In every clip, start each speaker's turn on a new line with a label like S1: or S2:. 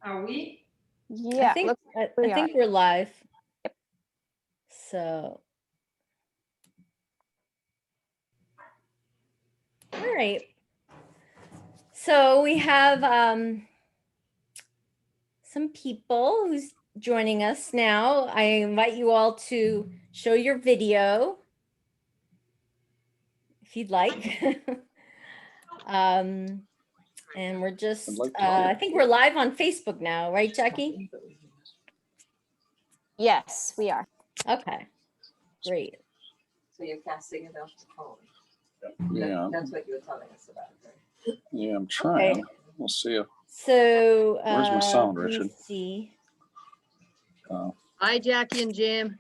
S1: Are we?
S2: Yeah,
S3: I think we're live.
S2: Yep.
S3: So, all right. So we have some people who's joining us now. I invite you all to show your video if you'd like. And we're just, I think we're live on Facebook now, right, Jackie?
S2: yes, we are.
S3: Okay, great.
S1: So you're casting it off the phone.
S4: Yeah.
S1: That's what you were telling us about, right?
S4: Yeah, I'm trying.
S3: Okay.
S4: We'll see.
S3: So,
S4: Where's my sound,
S3: let me
S4: Richard?
S3: see.
S5: Hi, Jackie and Jim.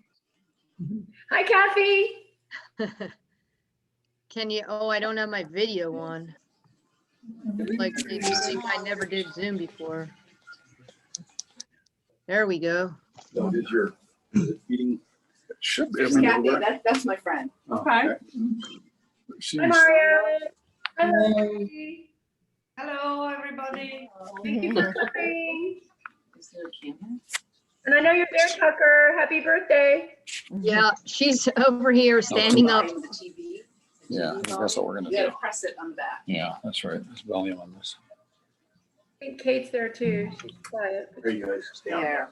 S1: Hi, Kathy.
S5: Can you, oh, I don't have my video on. Like, you think I never did Zoom before. There we go.
S4: So is it feeding? It should be. I
S1: She's
S4: mean,
S1: Kathy.
S4: we're-
S1: That's my friend.
S4: Okay. She's,
S1: Hi, Mario. Hello. Hello, everybody. Thank you for coming. Is there a camera? And I know you're there, Tucker. Happy birthday.
S5: Yeah, she's over here standing up.
S1: The TV.
S4: yeah, that's what we're gonna
S1: You
S4: do.
S1: gotta press it on the back.
S4: Yeah, that's right. There's volume on this.
S6: I think Kate's there too. She's quiet.
S4: There you guys. Stay on
S1: There.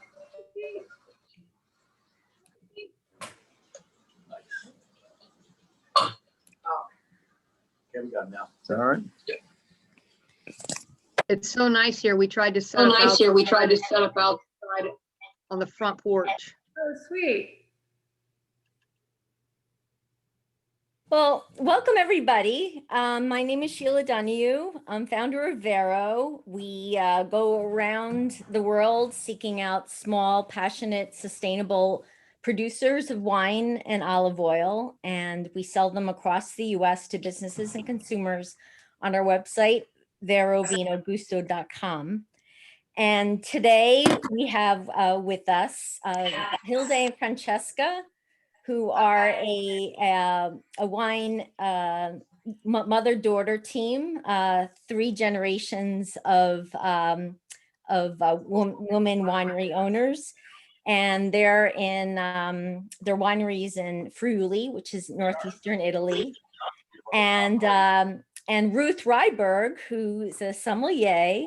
S4: Okay, we got it now. Is that all right?
S5: It's so nice here. We tried to set up outside on the front porch.
S6: Oh, sweet.
S3: Well, welcome everybody. My name is Sheila Donahue. I'm founder of Vero. We go around the world seeking out small, passionate, sustainable producers of wine and olive oil, and we sell them across the US to businesses and consumers on our website, verovinogusto.com. And today we have with us Hilde and Francesca, who are a wine mother-daughter team, 3 generations of women winery owners. And they're in their wineries in Friuli, which is northeastern Italy. And Ruth Ryberg, who's a sommelier.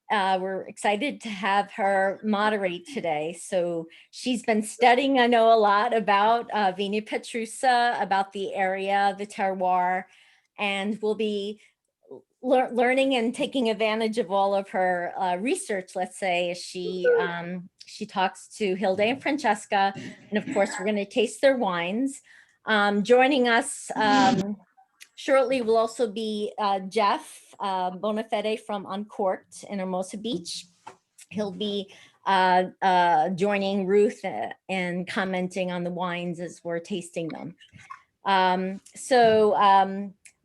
S3: We're excited to have her moderate today. So she's been studying, I know, a lot about Vigna Petrusa, about the area, the terroir, and we'll be learning and taking advantage of all of her research, let's say, as she talks to Hilde and Francesca. And of course, we're going to taste their wines. Joining us shortly will also be Jeff Bonafede from Uncorked in Hermosa Beach. He'll be joining Ruth and commenting on the wines as we're tasting them.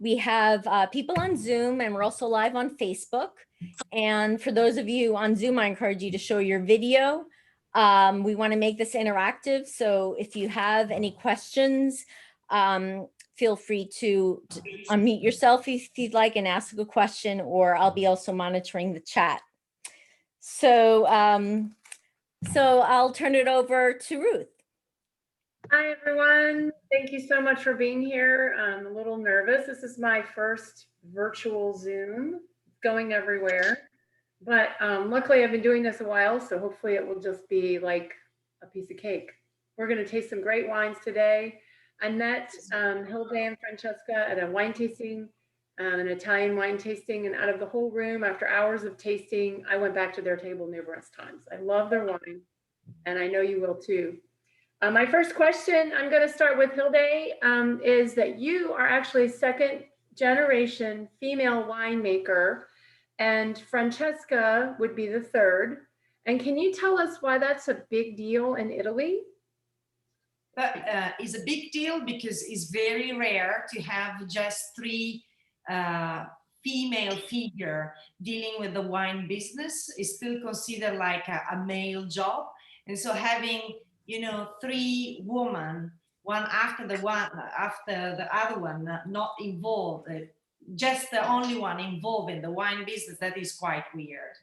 S3: We have people on Zoom, and we're also live on Facebook. And for those of you on Zoom, I encourage you to show your video. We want to make this interactive. So if you have any questions, feel free to unmute yourself if you'd like and ask a question, or I'll be also monitoring the chat. So, I'll turn it over to Ruth.
S6: Hi, everyone. Thank you so much for being here. I'm a little nervous. This is my first virtual Zoom going everywhere. But luckily, I've been doing this a while, so hopefully it will just be like a piece of cake. We're going to taste some great wines today. I met Hilde and Francesca at a wine tasting, an Italian wine tasting, and out of the whole room, after hours of tasting, I went back to their table numerous times. I love their wine, and I know you will too. My first question, I'm going to start with Hilde, is that you are actually a 2nd generation female winemaker, and Francesca would be the 3rd. And can you tell us why that's a big deal in Italy?
S1: That is a big deal because it's very rare to have just 3 female figure dealing with the wine business. Is still considered like a male job, and so having 3 women, one after the other one, not involved, just the only one involved in the wine business, that is quite weird.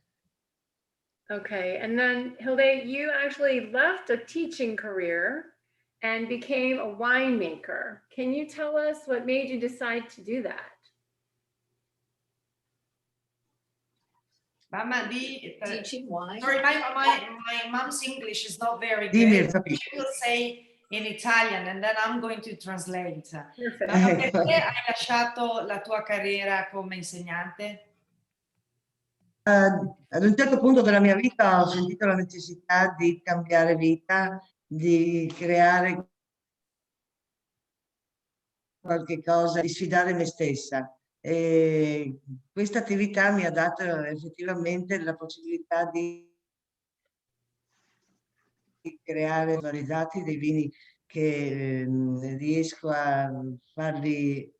S6: Okay, and then Hilde, you actually left a teaching career and became a winemaker. Can you tell us what made you decide to do that?
S1: Mamma,
S2: Teaching wine?
S1: sorry, my mom's English is not very
S7: Dimmi,
S1: good.
S7: capisco.
S1: She will say in Italian and then I'm going to translate.
S6: Perfect.
S1: Mamma, perché hai lasciato la tua carriera come insegnante?
S7: Ad un certo punto della mia vita ho sentito la necessità di cambiare vita, di creare qualche cosa, di sfidare me stessa. E questa attività mi ha dato effettivamente la possibilità di creare valorizzati dei vini che riesco a farli,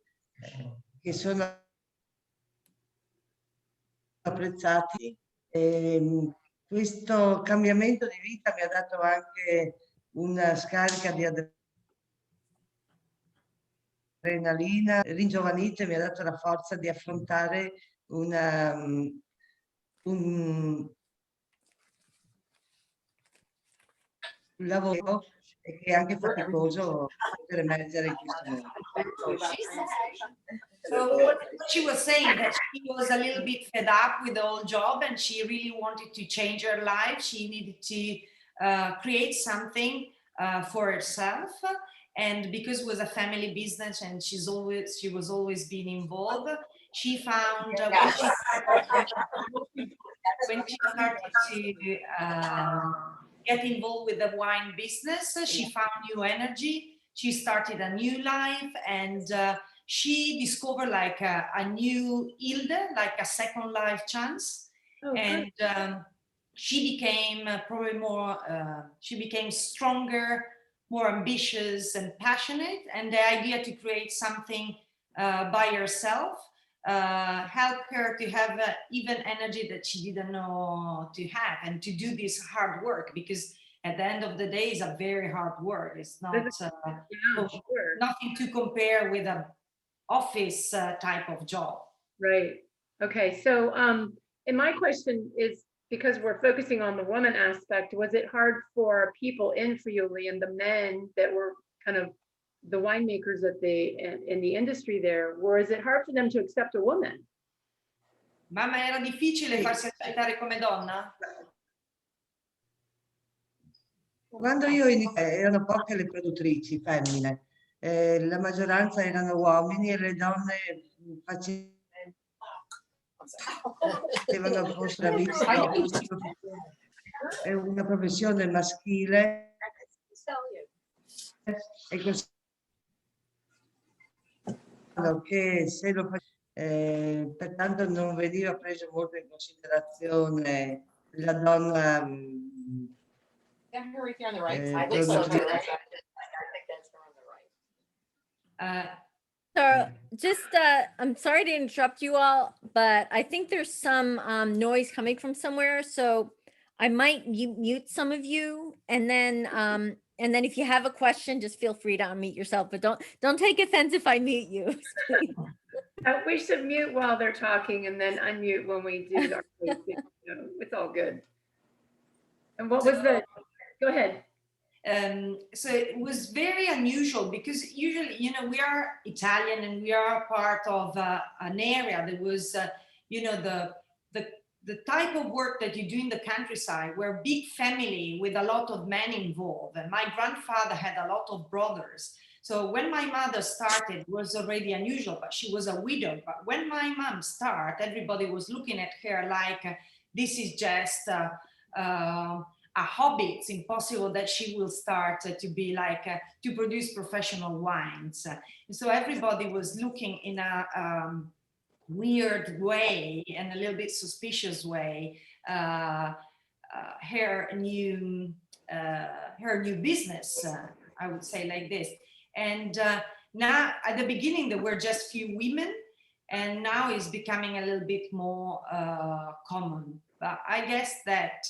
S7: che sono apprezzati. Questo cambiamento di vita mi ha dato anche una scarica di adrenalina, ringiovanito, e mi ha dato la forza di affrontare un lavoro che è anche faticoso per emergere in questo mondo.
S1: So what she was saying that she was a little bit fed up with the old job and she really wanted to change her life. She needed to create something for herself. And because it was a family business and she was always being involved, she found when she started to get involved with the wine business, she found new energy. She started a new life and she discovered like a new Hilde, like a second life chance.
S6: Oh,
S1: And she became probably more, she became stronger, more ambitious and passionate. And the idea to create something by herself helped her to have even energy that she didn't know to have and to do this hard work, because at the end of the day it's a very hard work. It's not
S6: yeah, sure.
S1: nothing to compare with an office type of job.
S6: Right. Okay. So, and my question is, because we're focusing on the woman aspect, was it hard for people in Friuli and the men that were kind of the winemakers that in the industry there, or is it hard for them to accept a woman?
S1: Mamma, era difficile farsi accettare come donna?
S7: Quando io iniziai erano poche le produttrici femmine, la maggioranza erano uomini e le donne facevano forse la vista è una professione maschile e così che se lo pertanto non veniva preso molto in considerazione la donna.
S2: Yeah, her right there on the right side. I think so too. I think that's her on the right.
S3: So just, I'm sorry to interrupt you all, but I think there's some noise coming from somewhere. So I might mute some of you, and then if you have a question, just feel free to unmute yourself, but don't take offense if I mute you.
S6: We should mute while they're talking and then unmute when we do our it's all good. And what was the, go ahead.
S1: So it was very unusual because usually, you know, we are Italian and we are part of an area that was, you know, the type of work that you do in the countryside. We're a big family with a lot of men involved. And my grandfather had a lot of brothers. So when my mother started, it was already unusual, but she was a widow. But when my mom started, everybody was looking at her like, this is just a hobby. It's impossible that she will start to be like, to produce professional wines. And so everybody was looking in a weird way and a little bit suspicious way, her new business, I would say like this. And now at the beginning, there were just few women, and now it's becoming a little bit more common. But I guess that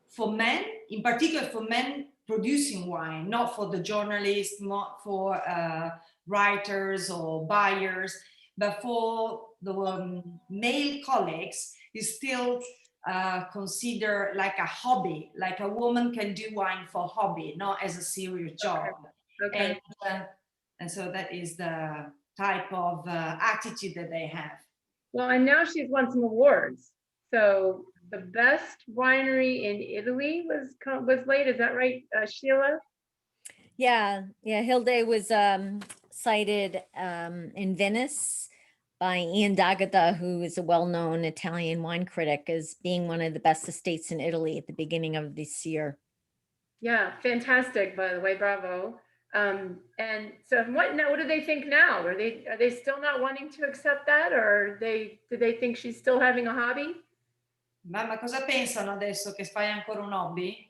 S1: for men, in particular for men producing wine, not for the journalists, not for writers or buyers, but for the male colleagues, is still considered like a hobby, like a woman can do wine for hobby, not as a serious job.
S6: Okay.
S1: And so that is the type of attitude that they have.
S6: Well, and now she's won some awards. So the best winery in Italy was late. Is that right, Sheila?
S3: Yeah, Hilde was cited in Venice by Ian D'Agata, who is a well-known Italian wine critic, as being one of the best estates in Italy at the beginning of this year.
S6: Yeah, fantastic, by the way, bravo. And so what do they think now? Are they still not wanting to accept that, or do they think she's still having a hobby?
S1: Ma cosa pensano adesso che fai ancora un hobby?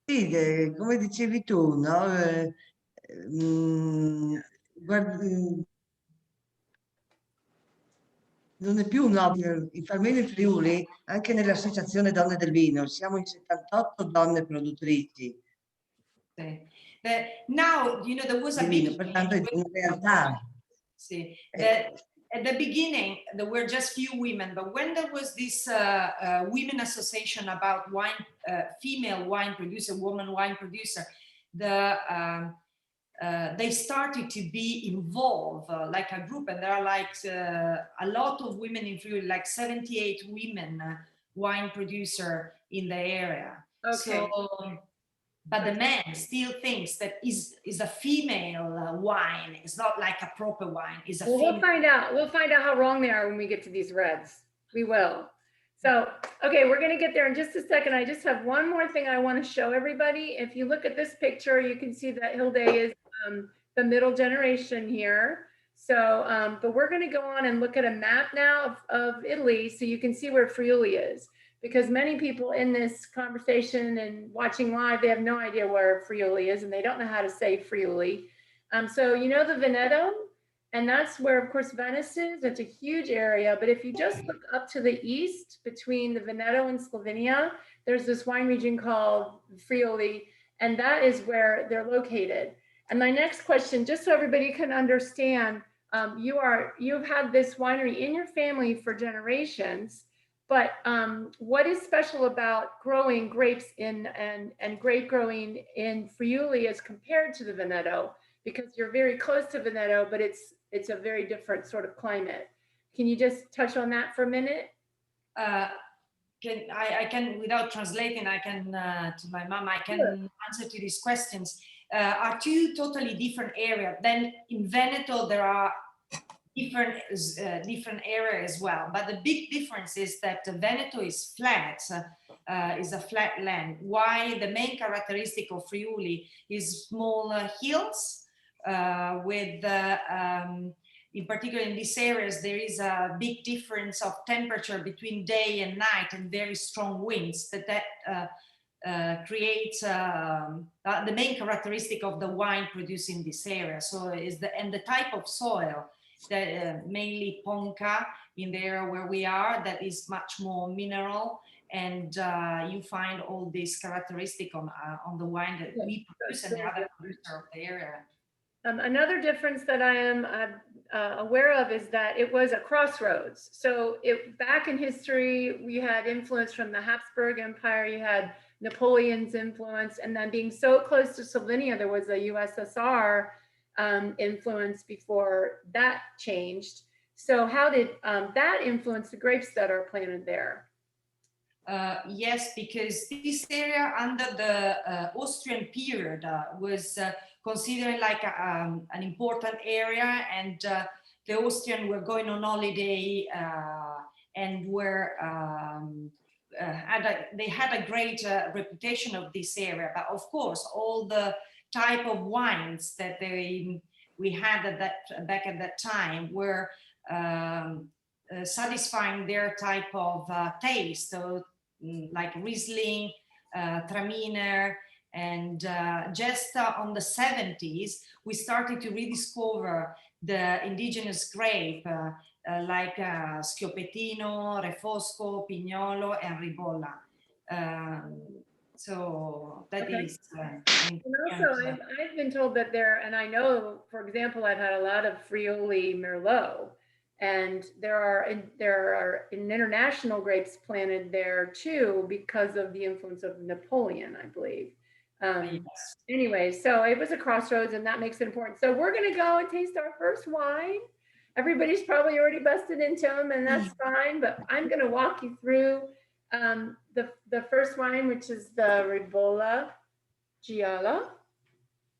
S7: Sì, come dicevi tu, no? Mm, non è più un hobby, il almeno in Friuli, anche nell'Associazione Donne del Vino, siamo in 78 donne produttrici
S1: Now, you know, there was a
S7: di vino,
S1: big
S7: pertanto
S1: change
S7: in realtà
S1: see that at the beginning there were just few women, but when there was this women association about wine, female wine producer, woman wine producer, they started to be involved like a group, and there are like a lot of women in Friuli, like 78 women wine producer in the area.
S6: Okay.
S1: So but the man still thinks that is a female wine. It's not like a proper wine. It's a
S6: Well,
S1: female.
S6: we'll find out. We'll find out how wrong they are when we get to these reds. We will. So, okay, we're going to get there in just a second. I just have one more thing I want to show everybody. If you look at this picture, you can see that Hilde is the middle generation here. So, but we're going to go on and look at a map now of Italy so you can see where Friuli is. Because many people in this conversation and watching live, they have no idea where Friuli is and they don't know how to say Friuli. So you know the Veneto? And that's where, of course, Venice is. It's a huge area. But if you just look up to the east between the Veneto and Slovenia, there's this wine region called Friuli, and that is where they're located. And my next question, just so everybody can understand, you've had this winery in your family for generations. But what is special about growing grapes and grape growing in Friuli as compared to the Veneto? Because you're very close to Veneto, but it's a very different sort of climate. Can you just touch on that for a minute?
S1: I can, without translating, I can, to my mom, I can
S6: Sure.
S1: answer to these questions. Are two totally different areas. Then in Veneto, there are different area as well. But the big difference is that the Veneto is flat, is a flat land. Why the main characteristic of Friuli is small hills with in particular in these areas, there is a big difference of temperature between day and night and very strong winds that creates the main characteristic of the wine produced in this area. So is the type of soil that mainly Ponca in the area where we are, that is much more mineral, and you find all these characteristics on the wine that we produce and the other producer of the area.
S6: Another difference that I am aware of is that it was a crossroads. So back in history, we had influence from the Habsburg Empire, you had Napoleon's influence, and then being so close to Slovenia, there was a USSR influence before that changed. So how did that influence the grapes that are planted there?
S1: Yes, because this area under the Austrian period was considered like an important area, and the Austrians were going on holiday and were they had a great reputation of this area. But of course, all the type of wines that we had back at that time were satisfying their type of taste. So like Riesling, Traminer, and just on the 70s, we started to rediscover the indigenous grape like Schioppettino, Refosco, Pignolo, and Ribolla. So that is.
S6: And also, I've been told that there, and I know, for example, I've had a lot of Friuli Merlot, And there are international grapes planted there too because of the influence of Napoleon, I believe.
S1: Yes.
S6: Anyway, so it was a crossroads, and that makes it important. So we're going to go and taste our first wine. Everybody's probably already busted into them, and that's fine. But I'm going to walk you through the first wine, which is the Ribolla Gialla.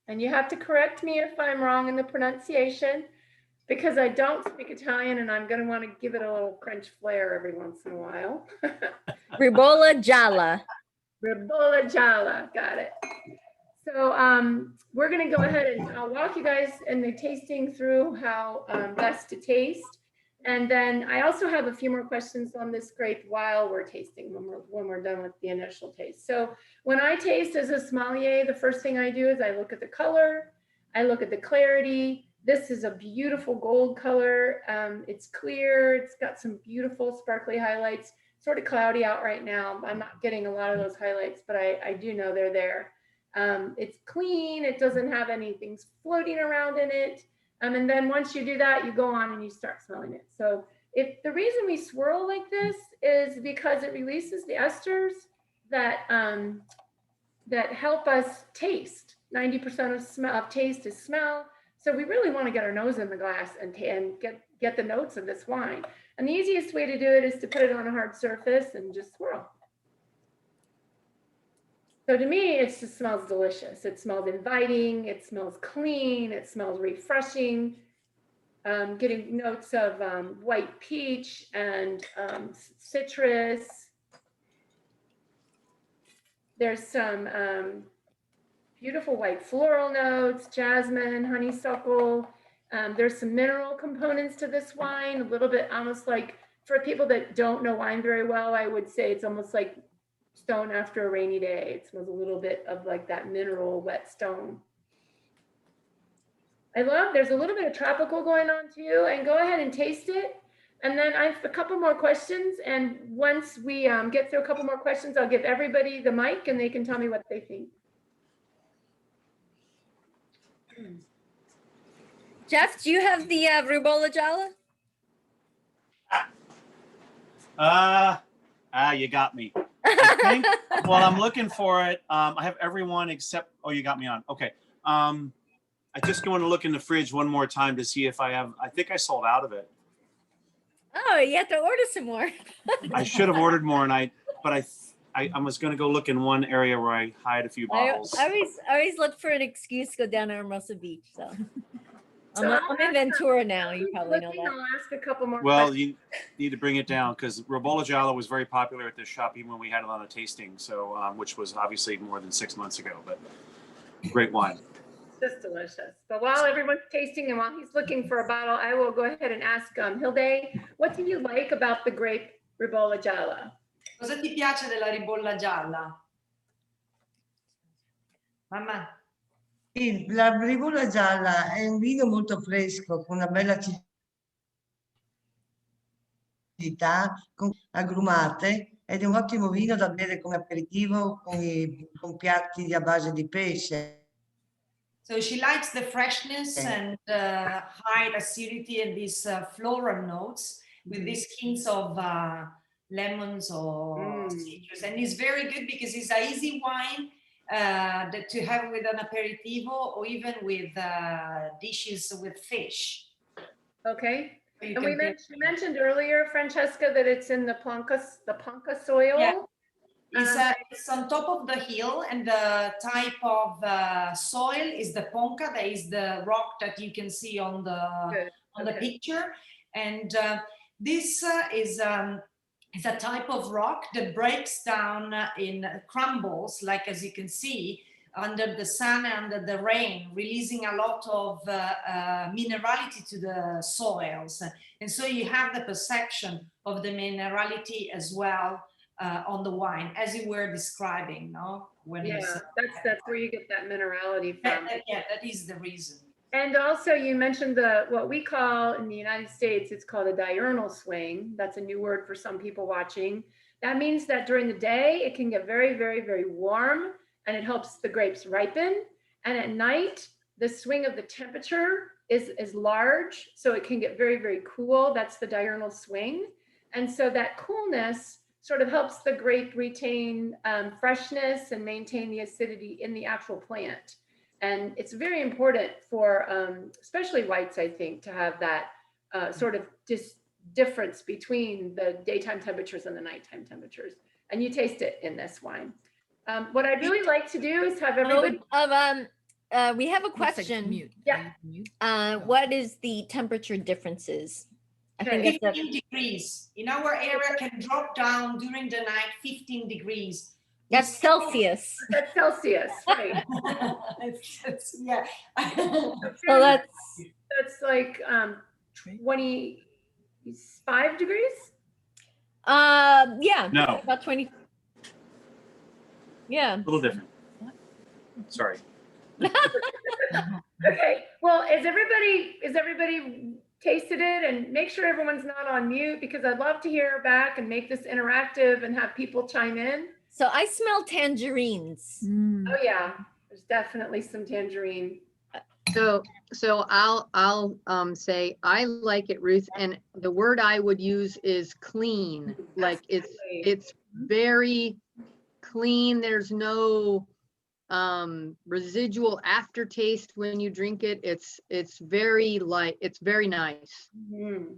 S6: And you have to correct me if I'm wrong in the pronunciation, because I don't speak Italian, and I'm going to want to give it a little French flair every once in a while.
S3: Ribolla Gialla.
S6: Ribolla Gialla, got it. So we're going to go ahead and I'll walk you guys in the tasting through how best to taste. And then I also have a few more questions on this grape while we're tasting, when we're done with the initial taste. So when I taste as a sommelier, the first thing I do is I look at the color, I look at the clarity. This is a beautiful gold color. It's clear, it's got some beautiful sparkly highlights. Sort of cloudy out right now. I'm not getting a lot of those highlights, but I do know they're there. It's clean, it doesn't have anything floating around in it. And then once you do that, you go on and you start smelling it. So if the reason we swirl like this is because it releases the esters that that help us taste. 90% of taste is smell. So we really want to get our nose in the glass and get the notes of this wine. And the easiest way to do it is to put it on a hard surface and just swirl. So to me, it just smells delicious. It smells inviting, it smells clean, it smells refreshing. Getting notes of white peach and citrus. There's some beautiful white floral notes, jasmine, honeysuckle. There's some mineral components to this wine, a little bit almost like, for people that don't know wine very well, I would say it's almost like stone after a rainy day. It smells a little bit of like that mineral wet stone. There's a little bit of tropical going on too, and go ahead and taste it. And then I have a couple more questions. And once we get through a couple more questions, I'll give everybody the mic and they can tell me what they think.
S3: Jeff, do you have the Ribolla Gialla?
S8: You got me. I think, well, I'm looking for it. I have everyone except, oh, you got me on. Okay. I just going to look in the fridge one more time to see if I think I sold out of it.
S3: Oh, you have to order some more.
S8: I should have ordered more, but I was going to go look in one area where I hide a few bottles.
S3: I always look for an excuse to go down to Hermosa Beach. So I'm in Ventura now. You probably know that.
S6: I'll ask a couple more
S8: Well,
S6: questions.
S8: you need to bring it down because Ribolla Gialla was very popular at this shop even when we had it on a tasting. So, which was obviously more than 6 months ago, but great wine.
S6: Just delicious. But while everyone's tasting and while he's looking for a bottle, I will go ahead and ask Hilde, what do you like about the grape Ribolla Gialla?
S1: Cosa ti piace della ribolla gialla? Mamma?
S7: La Ribolla Gialla è un vino molto fresco, con una bella acidità, con agrumate, ed è un ottimo vino da bere come aperitivo con piatti a base di pesce.
S1: So she likes the freshness and high acidity and these floral notes with these hints of lemons or citrus. And it's very good because it's an easy wine that to have with an aperitivo or even with dishes with fish.
S6: Okay. And we mentioned earlier, Francesca, that it's in the Ponca soil.
S1: Yeah. It's on top of the hill, and the type of soil is the ponca. That is the rock that you can see on the picture. And this is a type of rock that breaks down in crumbles, like as you can see, under the sun, under the rain, releasing a lot of minerality to the soils. And so you have the perception of the minerality as well on the wine, as you were describing, no?
S6: That's where you get that minerality from.
S1: Yeah, that is the reason.
S6: And also you mentioned what we call in the United States, it's called a diurnal swing. That's a new word for some people watching. That means that during the day, it can get very, very, very warm and it helps the grapes ripen. And at night, the swing of the temperature is large, so it can get very, very cool. That's the diurnal swing. And so that coolness sort of helps the grape retain freshness and maintain the acidity in the actual plant. And it's very important for especially whites, I think, to have that sort of difference between the daytime temperatures and the nighttime temperatures. And you taste it in this wine. What I'd really like to do is have everybody.
S3: We have a
S9: Looks like it's
S3: question.
S9: mute.
S6: Yeah.
S9: Mute.
S3: What is the temperature differences? I think
S6: Okay.
S3: that's
S1: 15 degrees. In our area can drop down during the night 15 degrees.
S3: that's Celsius.
S6: That's Celsius, right?
S1: Yeah.
S3: So that's
S6: That's like 25 degrees.
S3: yeah,
S8: No,
S3: about 20. Yeah.
S8: a little different. Sorry.
S6: Okay. Well, is everybody tasted it? And make sure everyone's not on mute, because I'd love to hear back and make this interactive and have people chime in.
S3: So I smell tangerines.
S9: Mm.
S6: Oh yeah, there's definitely some tangerine.
S5: So I'll say I like it, Ruth, and the word I would use is clean. Like it's very clean. There's no residual aftertaste when you drink it. It's very light. It's very nice.
S6: Mhm.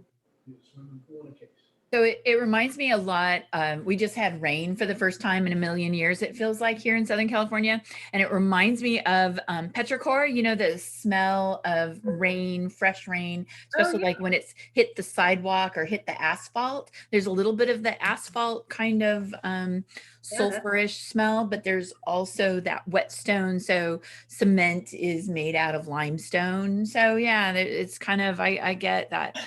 S9: So it reminds me a lot. We just had rain for the first time in a million years, it feels like, here in Southern California. And it reminds me of petrichor, you know, the smell of rain, fresh rain, especially
S6: yeah.
S9: like when it's hit the sidewalk or hit the asphalt. There's a little bit of the asphalt kind of sulfurish smell, but there's also that whetstone. So cement is made out of limestone. So yeah, it's kind of, I get that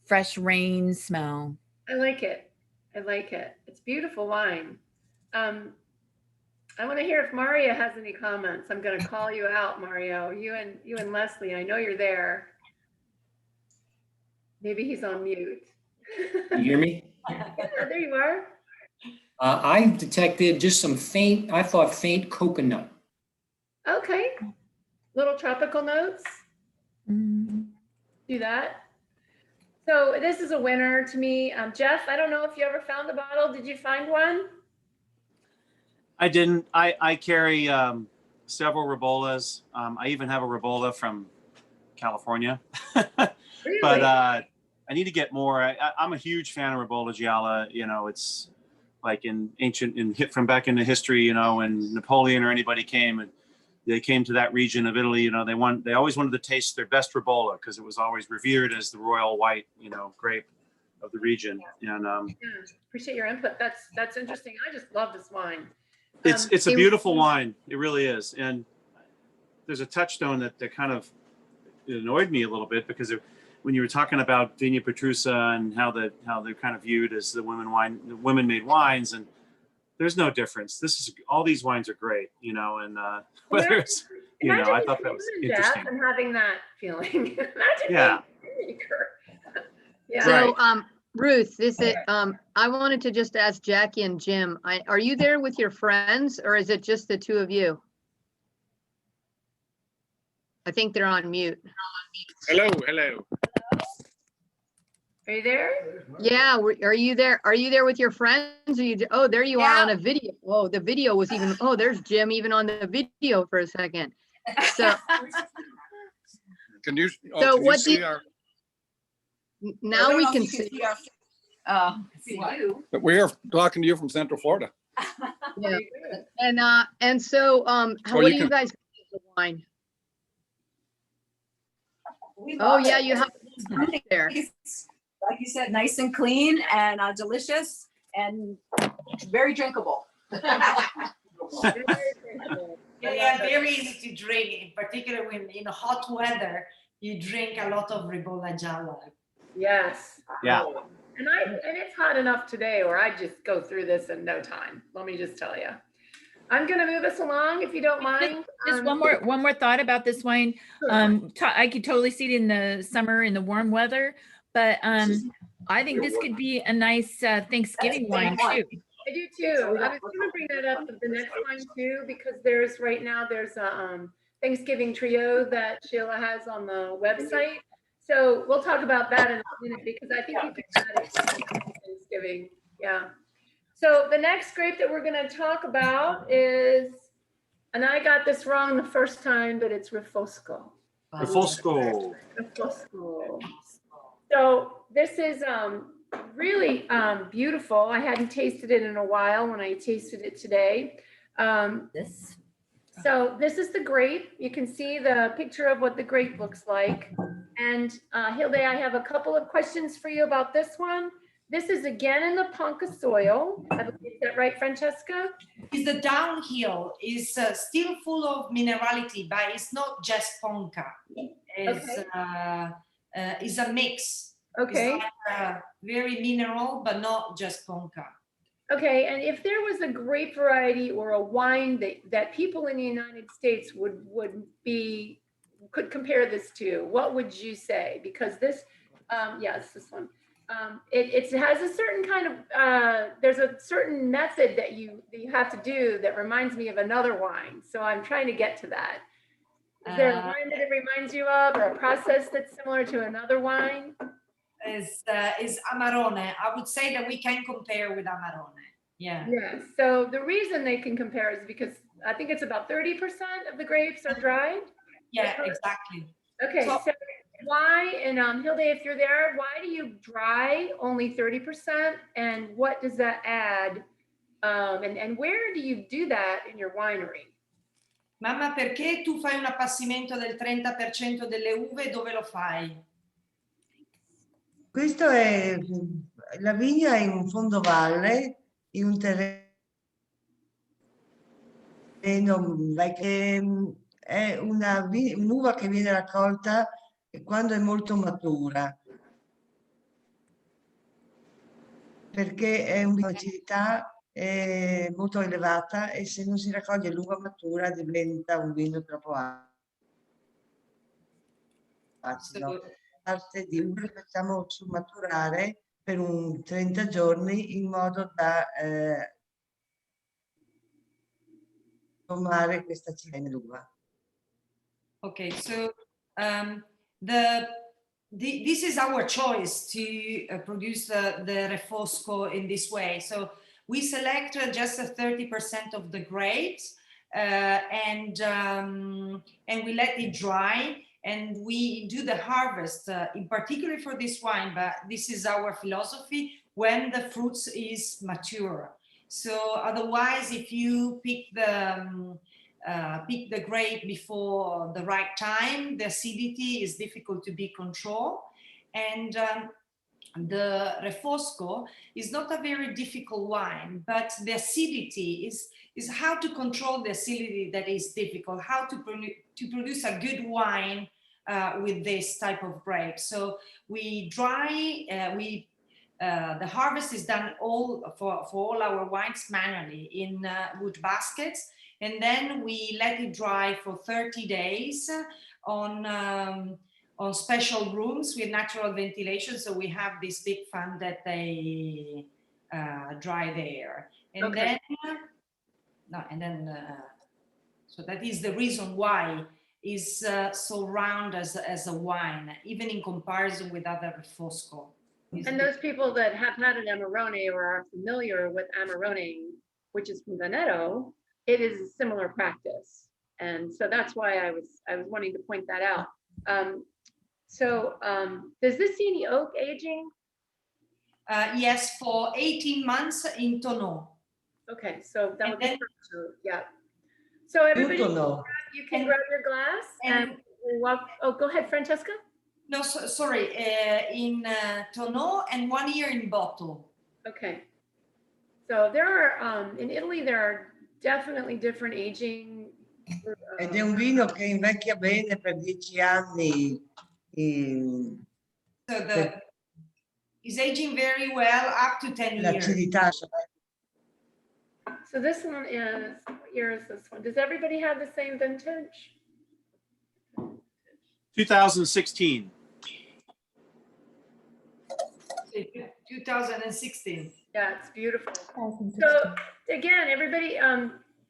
S9: fresh rain smell.
S6: I like it. I like it. It's beautiful wine. I want to hear if Mario has any comments. I'm going to call you out, Mario. You and Leslie. I know you're there. Maybe he's on mute.
S10: You hear me?
S6: Yeah, there you are.
S10: I detected just some faint coconut.
S6: Okay. Little tropical notes.
S9: Mm.
S6: Do that. So this is a winner to me. Jeff, I don't know if you ever found a bottle. Did you find one?
S8: I didn't. I carry several Ribolas. I even have a Ribola from California.
S6: Really?
S8: But I need to get more. I'm a huge fan of Ribola Gialla. You know, it's like from back into history, you know, when Napoleon or anybody came and they came to that region of Italy, you know, they always wanted to taste their best Ribola because it was always revered as the royal white, you know, grape of the region. And
S6: yeah, appreciate your input. That's interesting. I just love this wine.
S8: it's a beautiful wine. It really is. And there's a touchstone that kind of annoyed me a little bit because when you were talking about Vigna Petrusa and how they're kind of viewed as the women made wines, and there's no difference. All these wines are great, you know, and whether it's, you know, I thought that was interesting.
S6: And having that feeling. Imagine
S8: Yeah.
S6: being a winemaker. Yeah.
S5: So Ruth, I wanted to just ask Jackie and Jim, are you there with your friends or is it just the two of you? I think they're on mute.
S4: Hello.
S6: Are you there?
S5: Yeah, are you there? Are you there with your friends? Oh, there you are on a video. Oh, the video was even, oh, there's Jim even on the video for a second. So,
S4: Can you
S5: what
S4: see
S5: do you-
S4: our?
S5: now we can see.
S4: We are talking to you from Central Florida.
S5: Yeah. And so, what do you guys think of the wine? Oh, yeah, you have there.
S2: Like you said, nice and clean and delicious and very drinkable.
S1: Yeah, very easy to drink, in particular when in hot weather, you drink a lot of Ribola Gialla.
S6: Yes.
S8: Yeah.
S6: And it's hot enough today where I just go through this in no time. Let me just tell you. I'm gonna move us along if you don't mind.
S9: Just one more thought about this wine. I could totally see it in the summer in the warm weather, but I think this could be a nice Thanksgiving wine too.
S6: I do too. I was gonna bring that up with the next wine too, because there's Thanksgiving trio that Sheila has on the website. So we'll talk about that in a minute because I think you can add it to Thanksgiving. Yeah. So the next grape that we're going to talk about is, and I got this wrong the first time, but it's Refosco.
S8: Refosco.
S6: Refosco. So this is really beautiful. I hadn't tasted it in a while when I tasted it today.
S3: This.
S6: So this is the grape. You can see the picture of what the grape looks like. And Hilde, I have a couple of questions for you about this one. This is again in the Ponca soil. Is that right, Francesca?
S1: Is the downhill is still full of minerality, but it's not just Ponca. It's is a mix.
S6: Okay.
S1: It's like, very mineral, but not just Ponca.
S6: Okay, and if there was a grape variety or a wine that people in the United States could compare this to, what would you say? Because this, yes, this one. It has a certain kind of, there's a certain method that you have to do that reminds me of another wine. So I'm trying to get to that. Is there a wine that it reminds you of, or a process that's similar to another wine?
S1: Is Amarone. I would say that we can compare with Amarone. Yeah.
S6: Yeah. So the reason they can compare is because I think it's about 30% of the grapes are dried.
S1: Yeah, exactly.
S6: Okay. So why, and Hilde, if you're there, why do you dry only 30%? And what does that add? And where do you do that in your winery?
S1: Mamma, perché tu fai un appassimento del 30% delle uve? Dove lo fai?
S7: Questo è, la vigna è in un fondovalle, in un terreno vecchio, è un'uva che viene raccolta quando è molto matura, perché è un'acidità molto elevata e se non si raccoglie l'uva matura diventa un vino troppo acido. Parte di uva che facciamo maturare per un 30 giorni in modo da tomare questa acidità nell'uva.
S1: Okay, so this is our choice to produce the Refosco in this way. So we select just 30% of the grapes and we let it dry. And we do the harvest, in particular for this wine, but this is our philosophy, when the fruits is mature. So otherwise, if you pick the grape before the right time, the acidity is difficult to be controlled. And the Refosco is not a very difficult wine, but the acidity is how to control the acidity that is difficult, how to produce a good wine with this type of grape. So we dry, the harvest is done for all our wines manually in wood baskets, and then we let it dry for 30 days on special rooms with natural ventilation. So we have this big fan that they dry there, and
S6: Okay.
S1: so that is the reason why is so round as a wine, even in comparison with other Refosco.
S6: And those people that have had an Amarone or are familiar with Amarone, which is from Veneto, it is a similar practice. And so that's why I was wanting to point that out. Does this see any oak aging?
S1: Yes, for 18 months in Tonneau.
S6: Okay, so that
S1: And
S6: would be
S1: then-
S6: yeah. So everybody,
S7: Tonneau.
S6: you can grab your glass and walk. Oh, go ahead, Francesca.
S1: No, sorry, in Tonneau and 1 year in bottle.
S6: Okay. So there are, in Italy, there are definitely different aging.
S7: Ed è un vino che invecchia bene per 10 anni.
S1: So is aging very well up to 10 years.
S7: L'acidità.
S6: So this one is, what year is this one? Does everybody have the same vintage?
S8: 2016.
S1: 2016.
S6: Yeah, it's beautiful. So again, everybody,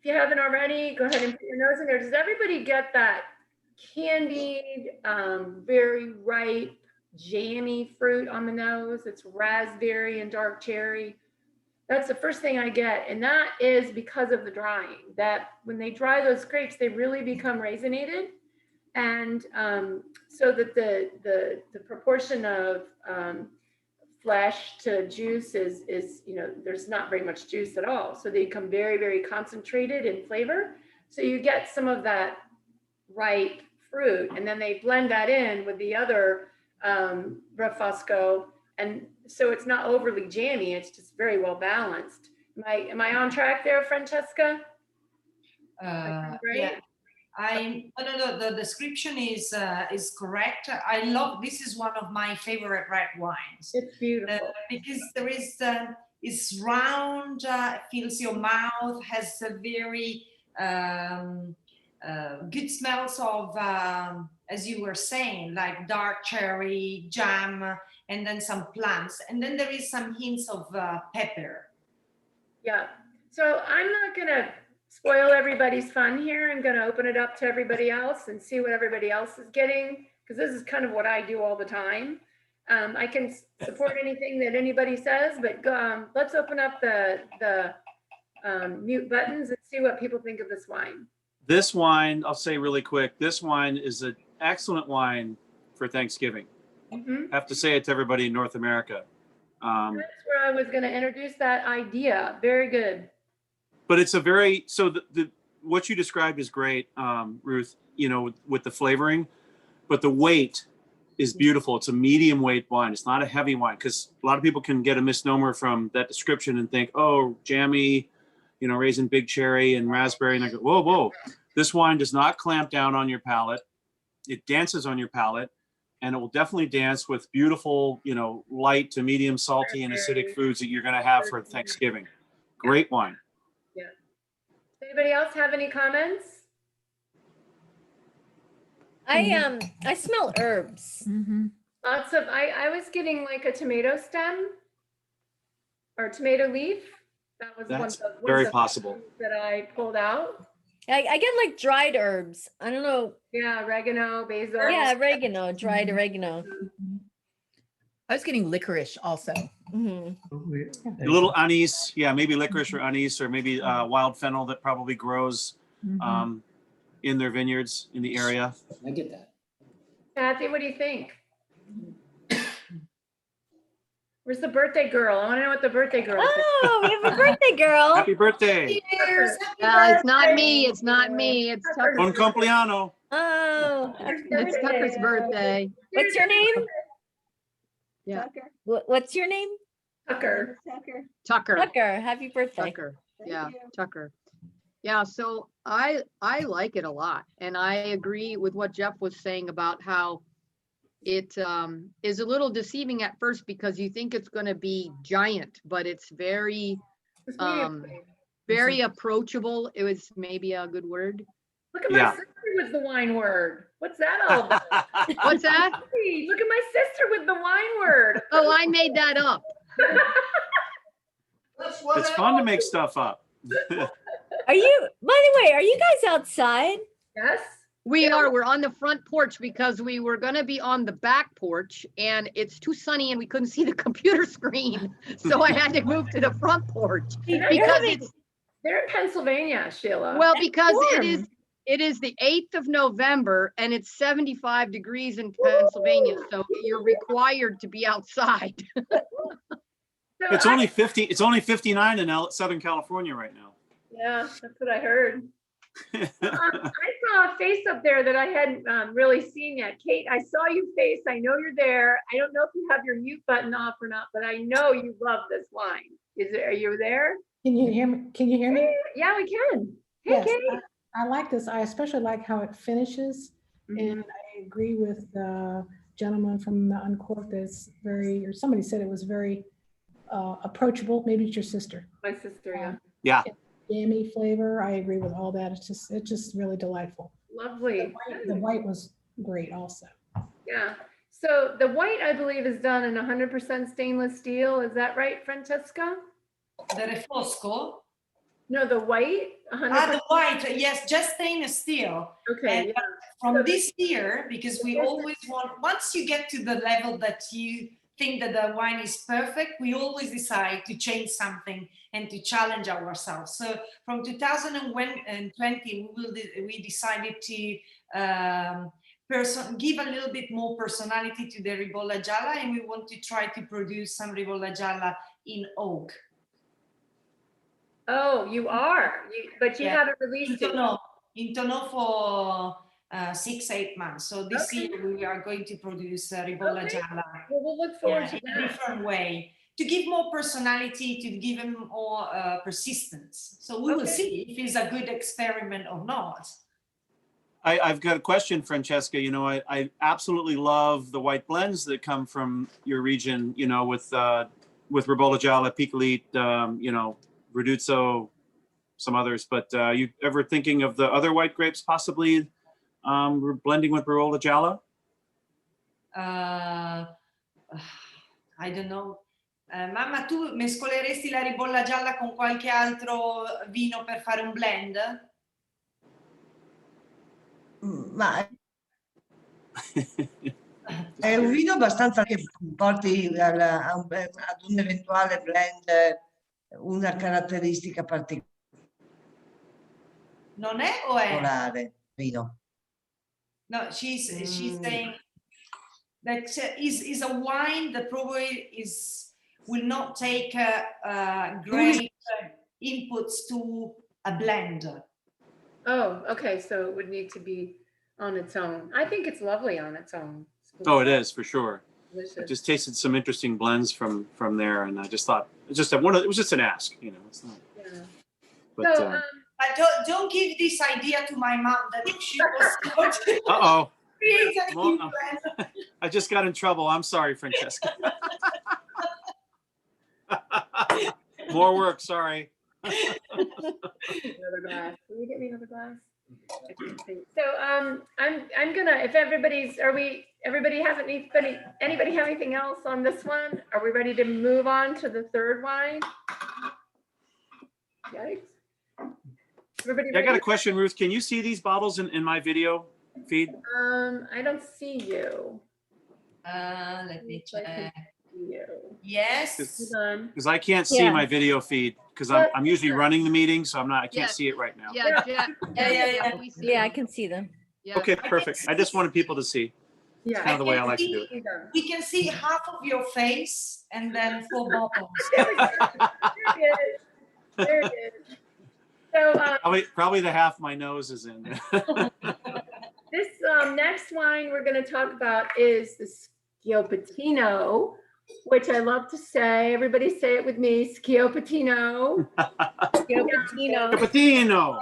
S6: if you haven't already, go ahead and put your nose in there. Does everybody get that candied, very ripe, jammy fruit on the nose? It's raspberry and dark cherry. That's the first thing I get. And that is because of the drying, that when they dry those grapes, they really become raisinated. And so that the proportion of flesh to juice is, you know, there's not very much juice at all. So they become very, very concentrated in flavor. So you get some of that ripe fruit, and then they blend that in with the other Refosco. And so it's not overly jammy. It's just very well balanced. Am I on track there, Francesca? Great.
S1: Yeah. No, the description is correct. I love, this is one of my favorite red wines.
S6: It's beautiful.
S1: Because there is, it's round, fills your mouth, has a very good smells of, as you were saying, like dark cherry, jam, and then some plums. And then there is some hints of pepper.
S6: Yeah. So I'm not going to spoil everybody's fun here. I'm going to open it up to everybody else and see what everybody else is getting, because this is kind of what I do all the time. I can support anything that anybody says, but let's open up the mute buttons and see what people think of this wine.
S8: This wine, I'll say really quick, this wine is an excellent wine for Thanksgiving.
S6: Mm-hmm.
S8: I have to say it to everybody in North America.
S6: That's where I was going to introduce that idea. Very good.
S8: But it's a very, so the what you described is great, Ruth, you know, with the flavoring, but the weight is beautiful. It's a medium weight wine. It's not a heavy wine, because a lot of people can get a misnomer from that description and think, oh, jammy, you know, raisin big cherry and raspberry. And I go, whoa, whoa. This wine does not clamp down on your palate. It dances on your palate, and it will definitely dance with beautiful, you know, light to medium salty and acidic foods that you're going to have for Thanksgiving. Great wine.
S6: Yeah. Anybody else have any comments?
S3: I smell herbs.
S9: Mhm.
S6: Lots of, I was getting like a tomato stem or tomato leaf. That was
S8: That's
S6: one
S8: very
S6: of the
S8: possible.
S6: foods that I pulled out.
S3: I get like dried herbs. I don't know.
S6: Yeah, oregano, basil.
S3: Yeah, oregano, dried oregano.
S9: I was getting licorice also.
S3: Mhm.
S8: A little anise, yeah, maybe licorice or anise, or maybe wild fennel that probably grows in their vineyards in the area.
S10: I get that.
S6: Kathy, what do you think? Where's the birthday girl? I want to know what the birthday girl thinks.
S3: Oh, we have a birthday girl.
S8: Happy birthday.
S1: Cheers!
S5: It's not me. It's not me. It's Tucker.
S8: Bon compleanno.
S3: Oh,
S5: It's Tucker's birthday.
S3: what's your name?
S5: Yeah.
S3: What's your name?
S6: Tucker.
S5: Tucker.
S3: Tucker. Happy birthday.
S5: Tucker. Yeah, Tucker. Yeah, so I like it a lot. And I agree with what Jeff was saying about how it is a little deceiving at first, because you think it's going to be giant, but it's very, very approachable. It was maybe a good word.
S6: Look at my sister with the wine word. What's that all about?
S5: What's that?
S6: Hey, look at my sister with the wine word.
S5: Oh, I made that up.
S8: It's fun to make stuff up.
S3: Are you, by the way, are you guys outside?
S6: Yes.
S5: We are. We're on the front porch because we were going to be on the back porch, and it's too sunny and we couldn't see the computer screen. So I had to move to the front porch because
S6: they're in Pennsylvania, Sheila.
S5: Well, because it is the 8th of November and it's 75 degrees in Pennsylvania. So you're required to be outside.
S8: It's only 59 in Southern California right now.
S6: Yeah, that's what I heard. I saw a face up there that I hadn't really seen yet. Kate, I saw your face. I know you're there. I don't know if you have your mute button off or not, but I know you love this wine. Are you there?
S11: Can you hear me? Can you hear me?
S6: Yeah, we can. Hey,
S11: Yes,
S6: Kate.
S11: I like this. I especially like how it finishes. And I agree with the gentleman from the Uncorked. That's very, or somebody said it was very approachable. Maybe it's your sister.
S6: My sister, yeah.
S8: Yeah.
S11: Jammy flavor. I agree with all that. It's just really delightful.
S6: Lovely.
S11: The white was great also.
S6: Yeah. So the white, I believe, is done in 100% stainless steel. Is that right, Francesca?
S1: The Refosco.
S6: No, the white, 100%.
S1: The white, yes, just stainless steel.
S6: Okay,
S1: And
S6: yeah.
S1: from this year, because we always want, once you get to the level that you think that the wine is perfect, we always decide to change something and to challenge ourselves. So from 2020, we decided to give a little bit more personality to the Ribolla Gialla, and we want to try to produce some Ribolla Gialla in oak.
S6: Oh, you are, but you
S1: Yeah.
S6: haven't released it.
S1: In Tonneau for 6-8 months. So this
S6: Okay.
S1: year we are going to produce Ribolla
S6: Okay.
S1: Gialla
S6: Well, we'll look forward to
S1: in a
S6: that.
S1: different way, to give more personality, to give him more persistence. So we will
S6: Okay.
S1: see if it's a good experiment or not.
S8: I've got a question, Francesca. You know, I absolutely love the white blends that come from your region, you know, with Ribolla Gialla, Picolite, you know, Verduzzo, some others. But you ever thinking of the other white grapes possibly blending with Ribolla Gialla?
S1: I don't know. Mamma, tu mescoleresti la Ribolla Gialla con qualche altro vino per fare un blend?
S7: Ma è un vino abbastanza che porti ad un eventuale blend una caratteristica
S1: Non è o è?
S7: particolare, vino.
S1: No, she's saying that is a wine that probably will not take great inputs to a blend.
S6: Oh, okay, so it would need to be on its own. I think it's lovely on its own.
S8: Oh, it is for sure. I
S6: Delicious.
S8: just tasted some interesting blends from there, and I just thought it was just an ask, you know. It's not.
S6: Yeah.
S8: But
S6: So,
S1: Don't give this idea to my mom that she was
S8: uh-oh.
S1: create a
S8: Well,
S1: new blend.
S8: I just got in trouble. I'm sorry, Francesca. More work, sorry.
S6: Another glass. Can you get me another glass? I can't see. So I'm gonna, if everybody's, anybody have anything else on this one? Are we ready to move on to the third wine? Yikes. Everybody
S8: I got
S6: ready?
S8: a question, Ruth. Can you see these bottles in my video feed?
S6: I don't see you.
S1: Let me check.
S6: You.
S1: Yes.
S6: Hold on.
S8: Because I can't see my video feed because I'm usually running the meeting, so I can't see it right now.
S5: Yeah, Jack.
S1: Yeah.
S5: we see
S3: Yeah, I
S5: them.
S3: can see them.
S5: Yeah.
S8: Okay, perfect. I just wanted people to see.
S6: Yeah.
S8: Kind of the way I like to do it.
S1: We can see half of your face and then 4 bottles.
S6: There it is. There it is. So
S8: Probably the half my nose is in.
S6: this next wine we're going to talk about is the Schioppettino, which I love to say. Everybody say it with me, Schioppettino.
S3: Schioppettino.
S8: Cappuccino.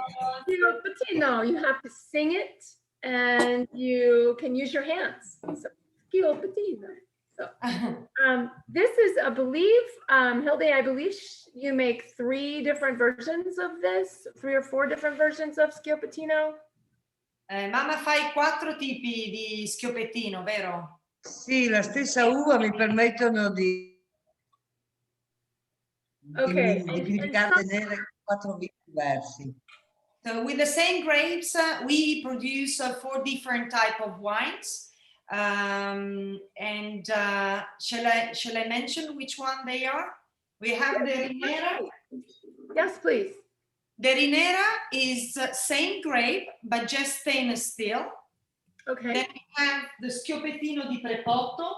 S6: Schioppettino. You have to sing it and you can use your hands. So, Schioppettino. So, this is, I believe, Hilde, I believe you make 3 different versions of this, 3 or 4 different versions of Schioppettino.
S1: Mamma, fai 4 tipi di Schioppettino, vero?
S7: Sì, la stessa uva mi permettono di
S6: Okay.
S7: vinificare tenere 4 vini diversi.
S1: So with the same grapes, we produce 4 different type of wines. And shall I mention which one they are? We have the Rinera.
S6: Yes, please.
S1: The Rinera is same grape, but just stainless steel.
S6: Okay.
S1: Then we have the Schioppettino di Prepoto.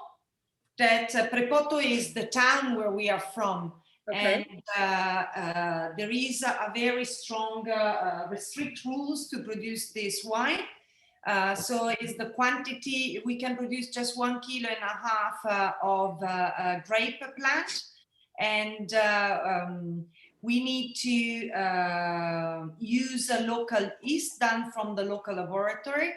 S1: That Prepoto is the town where we are from.
S6: Okay.
S1: And there is a very strong restrict rules to produce this wine. So it's the quantity, we can produce just 1.5 kilos of grape plant. And we need to use a local yeast done from the local laboratory.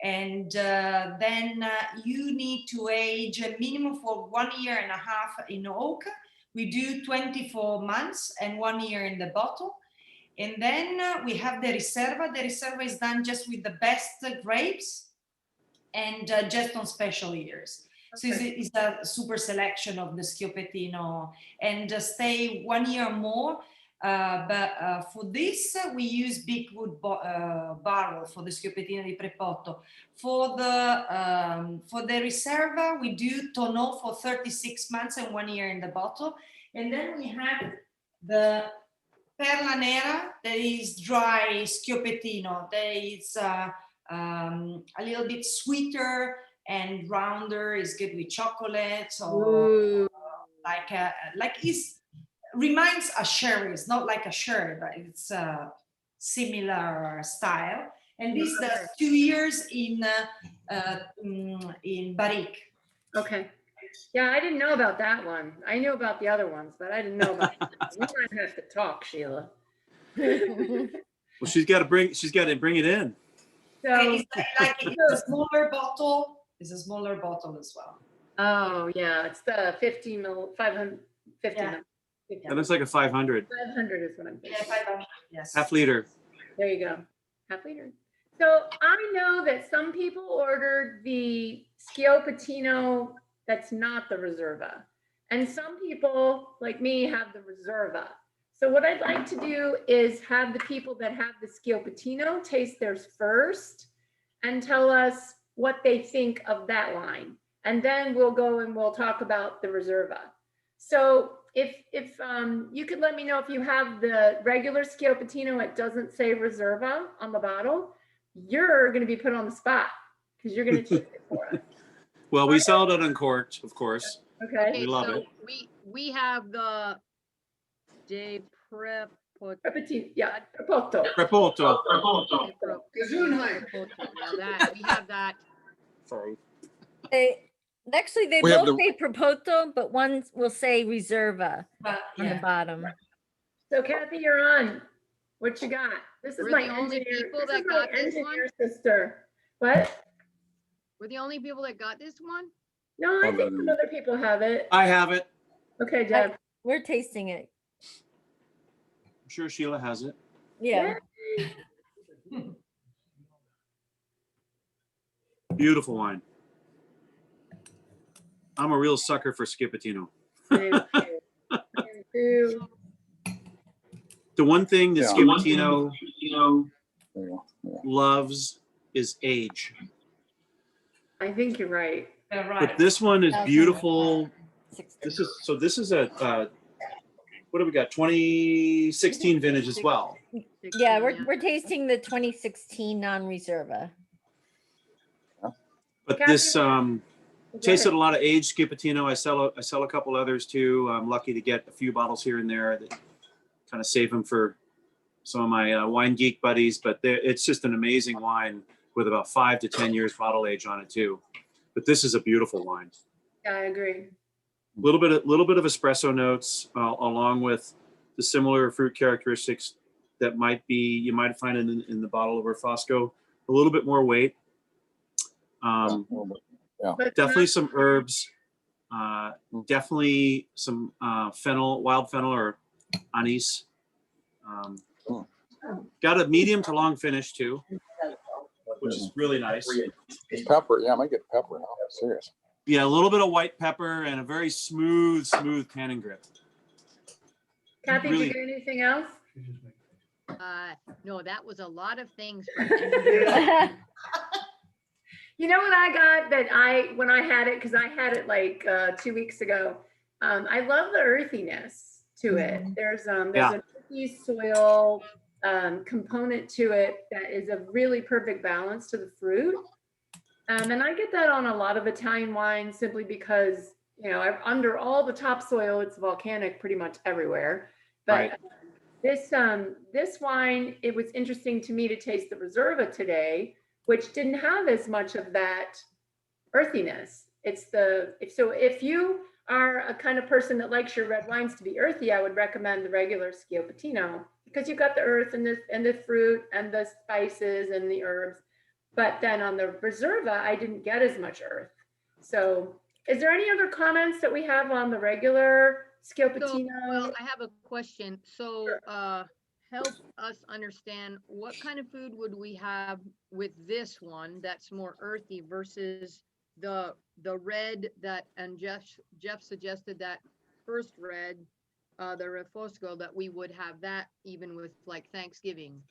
S1: And then you need to age a minimum for 1.5 years in oak. We do 24 months and 1 year in the bottle. And then we have the Riserva. The Riserva is done just with the best grapes and just on special years. Okay. So it's a super selection of the Schioppettino and stay 1 year more. But for this, we use big wood barrel for the Schioppettino di Prepotto. For the Riserva, we do tonneau for 36 months and 1 year in the bottle. And then we have the Perla Nera, that is dry Schioppettino. That is a little bit sweeter and rounder. Is good with chocolate or like it's reminds a sherry. It's not like a sherry, but it's a similar style. And this does 2 years in barrique.
S6: Okay. Yeah, I didn't know about that one. I knew about the other ones, but I didn't know about we might have to talk, Sheila.
S8: Well, she's got to bring it in.
S6: So
S1: It's like it's a smaller bottle. It's a smaller bottle as well.
S6: oh yeah, it's the 50 mil 550
S1: Yeah.
S6: mil.
S8: That looks like a 500,
S6: 500 is what I'm thinking.
S1: Yeah, 500. Yes.
S8: half liter.
S6: There you go. Half liter. So I know that some people ordered the Schioppettino that's not the Reserva. And some people, like me, have the Reserva. So what I'd like to do is have the people that have the Schioppettino taste theirs first and tell us what they think of that line. And then we'll go and we'll talk about the Reserva. So if you could let me know if you have the regular Schioppettino, it doesn't say Reserva on the bottle, you're going to be put on the spot because you're going to taste it for us.
S8: Well, we sell it uncorked, of course.
S6: Okay.
S8: We love
S5: so
S8: it.
S5: we have the De Prep.
S6: Schioppettino, yeah, Prepotto.
S8: Prepotto.
S5: Gesundheit. Now that we have that.
S8: Sorry.
S3: Actually, they
S4: We have
S3: both
S4: the-
S3: say Propoto, but one will say Reserva
S1: But
S3: on the
S1: yeah.
S3: bottom.
S6: So Kathy, you're on. What you got? This is
S5: We're
S6: my
S5: the only
S6: engineer.
S5: people
S6: This
S5: that
S6: is my
S5: got this
S6: engineer sister. What?
S5: We're the only people that got this one.
S6: No, I think some other people have it.
S8: I have it.
S6: Okay, Deb.
S3: We're tasting it.
S8: I'm sure Sheila has it.
S3: Yeah.
S8: Beautiful wine. I'm a real sucker for Schioppettino.
S6: Thank you. Thank you.
S8: The one thing that
S4: Yeah.
S8: Schioppettino
S4: There you go. Yeah.
S8: loves is age.
S6: I think you're right.
S1: Yeah,
S8: But
S1: right.
S8: this one is beautiful.
S3: 16.
S8: This is a what do we got? 2016 vintage as well.
S3: Yeah, we're tasting the 2016 non-Reserva.
S8: But
S6: Kathy,
S8: this tasted a lot of aged Schioppettino. I sell a couple others too. I'm lucky to get a few bottles here and there that kind of save them for some of my wine geek buddies. But it's just an amazing wine with about 5 to 10 years bottle age on it too. But this is a beautiful wine.
S6: Yeah, I agree.
S8: Little bit of espresso notes along with the similar fruit characteristics that you might find in the bottle of Fosco. A little bit more weight.
S4: Yeah.
S6: But
S8: Definitely some herbs. Definitely some fennel, wild fennel or anise. Got a medium to long finish too, which is really nice.
S4: It's pepper. Yeah, I might get pepper now. I'm serious.
S8: Yeah, a little bit of white pepper and a very smooth tannin grip.
S6: Kathy,
S8: Really-
S6: did you get anything else?
S5: No, that was a lot of things. From
S6: You know what I got that when I had it, because I had it like 2 weeks ago. I love the earthiness to it. There's
S8: Yeah.
S6: an earthy soil component to it that is a really perfect balance to the fruit. And I get that on a lot of Italian wines simply because, under all the topsoil, it's volcanic pretty much everywhere. But
S8: Right.
S6: this wine, it was interesting to me to taste the Reserva today, which didn't have as much of that earthiness. So if you are a kind of person that likes your red wines to be earthy, I would recommend the regular Schioppettino because you've got the earth and the fruit and the spices and the herbs. But then on the Reserva, I didn't get as much earth. So is there any other comments that we have on the regular Schioppettino?
S5: Well, I have a question. So help us understand what kind of food would we have with this one that's more earthy versus the red and Jeff suggested that first red the Refosco, that we would have that even with like Thanksgiving.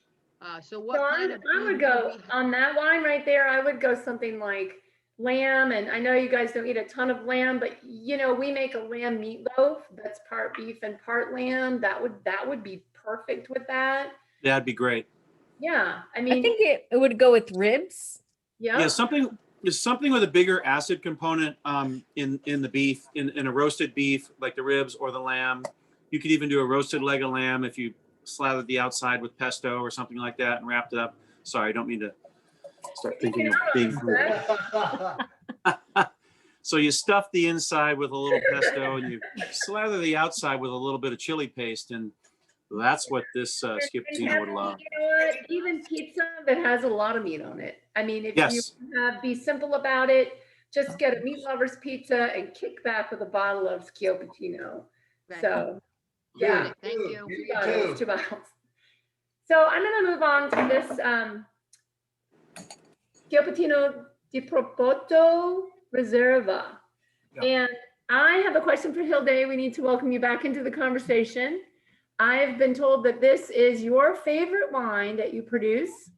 S5: So
S6: So
S5: what kind of
S6: I
S5: food
S6: would go
S5: we
S6: on that wine right there. I would go something like lamb. And I know you guys don't eat a ton of lamb, but you know, we make a lamb meatloaf that's part beef and part lamb. That would be perfect with that.
S8: That'd be great.
S6: Yeah. I
S3: I
S6: mean,
S3: think it would go with ribs.
S6: yeah.
S8: Yeah, something with a bigger acid component in the beef, in a roasted beef, like the ribs or the lamb. You could even do a roasted leg of lamb if you slathered the outside with pesto or something like that and wrapped it up. Sorry, I don't mean to start thinking of big food. So you stuff the inside with a little pesto and you slather the outside with a little bit of chili paste, and that's what this Schioppettino would love.
S6: You know what? Even pizza that has a lot of meat on it. I mean, if
S8: Yes.
S6: you be simple about it, just get a meat lover's pizza and kick back with a bottle of Schioppettino.
S5: Right.
S6: So,
S5: Got
S6: yeah,
S5: it. Thank you.
S6: 2 bottles. So I'm going to move on to this Schioppettino di Propoto Reserva.
S8: Yep.
S6: And I have a question for Hilde. We need to welcome you back into the conversation. I've been told that this is your favorite wine that you produce.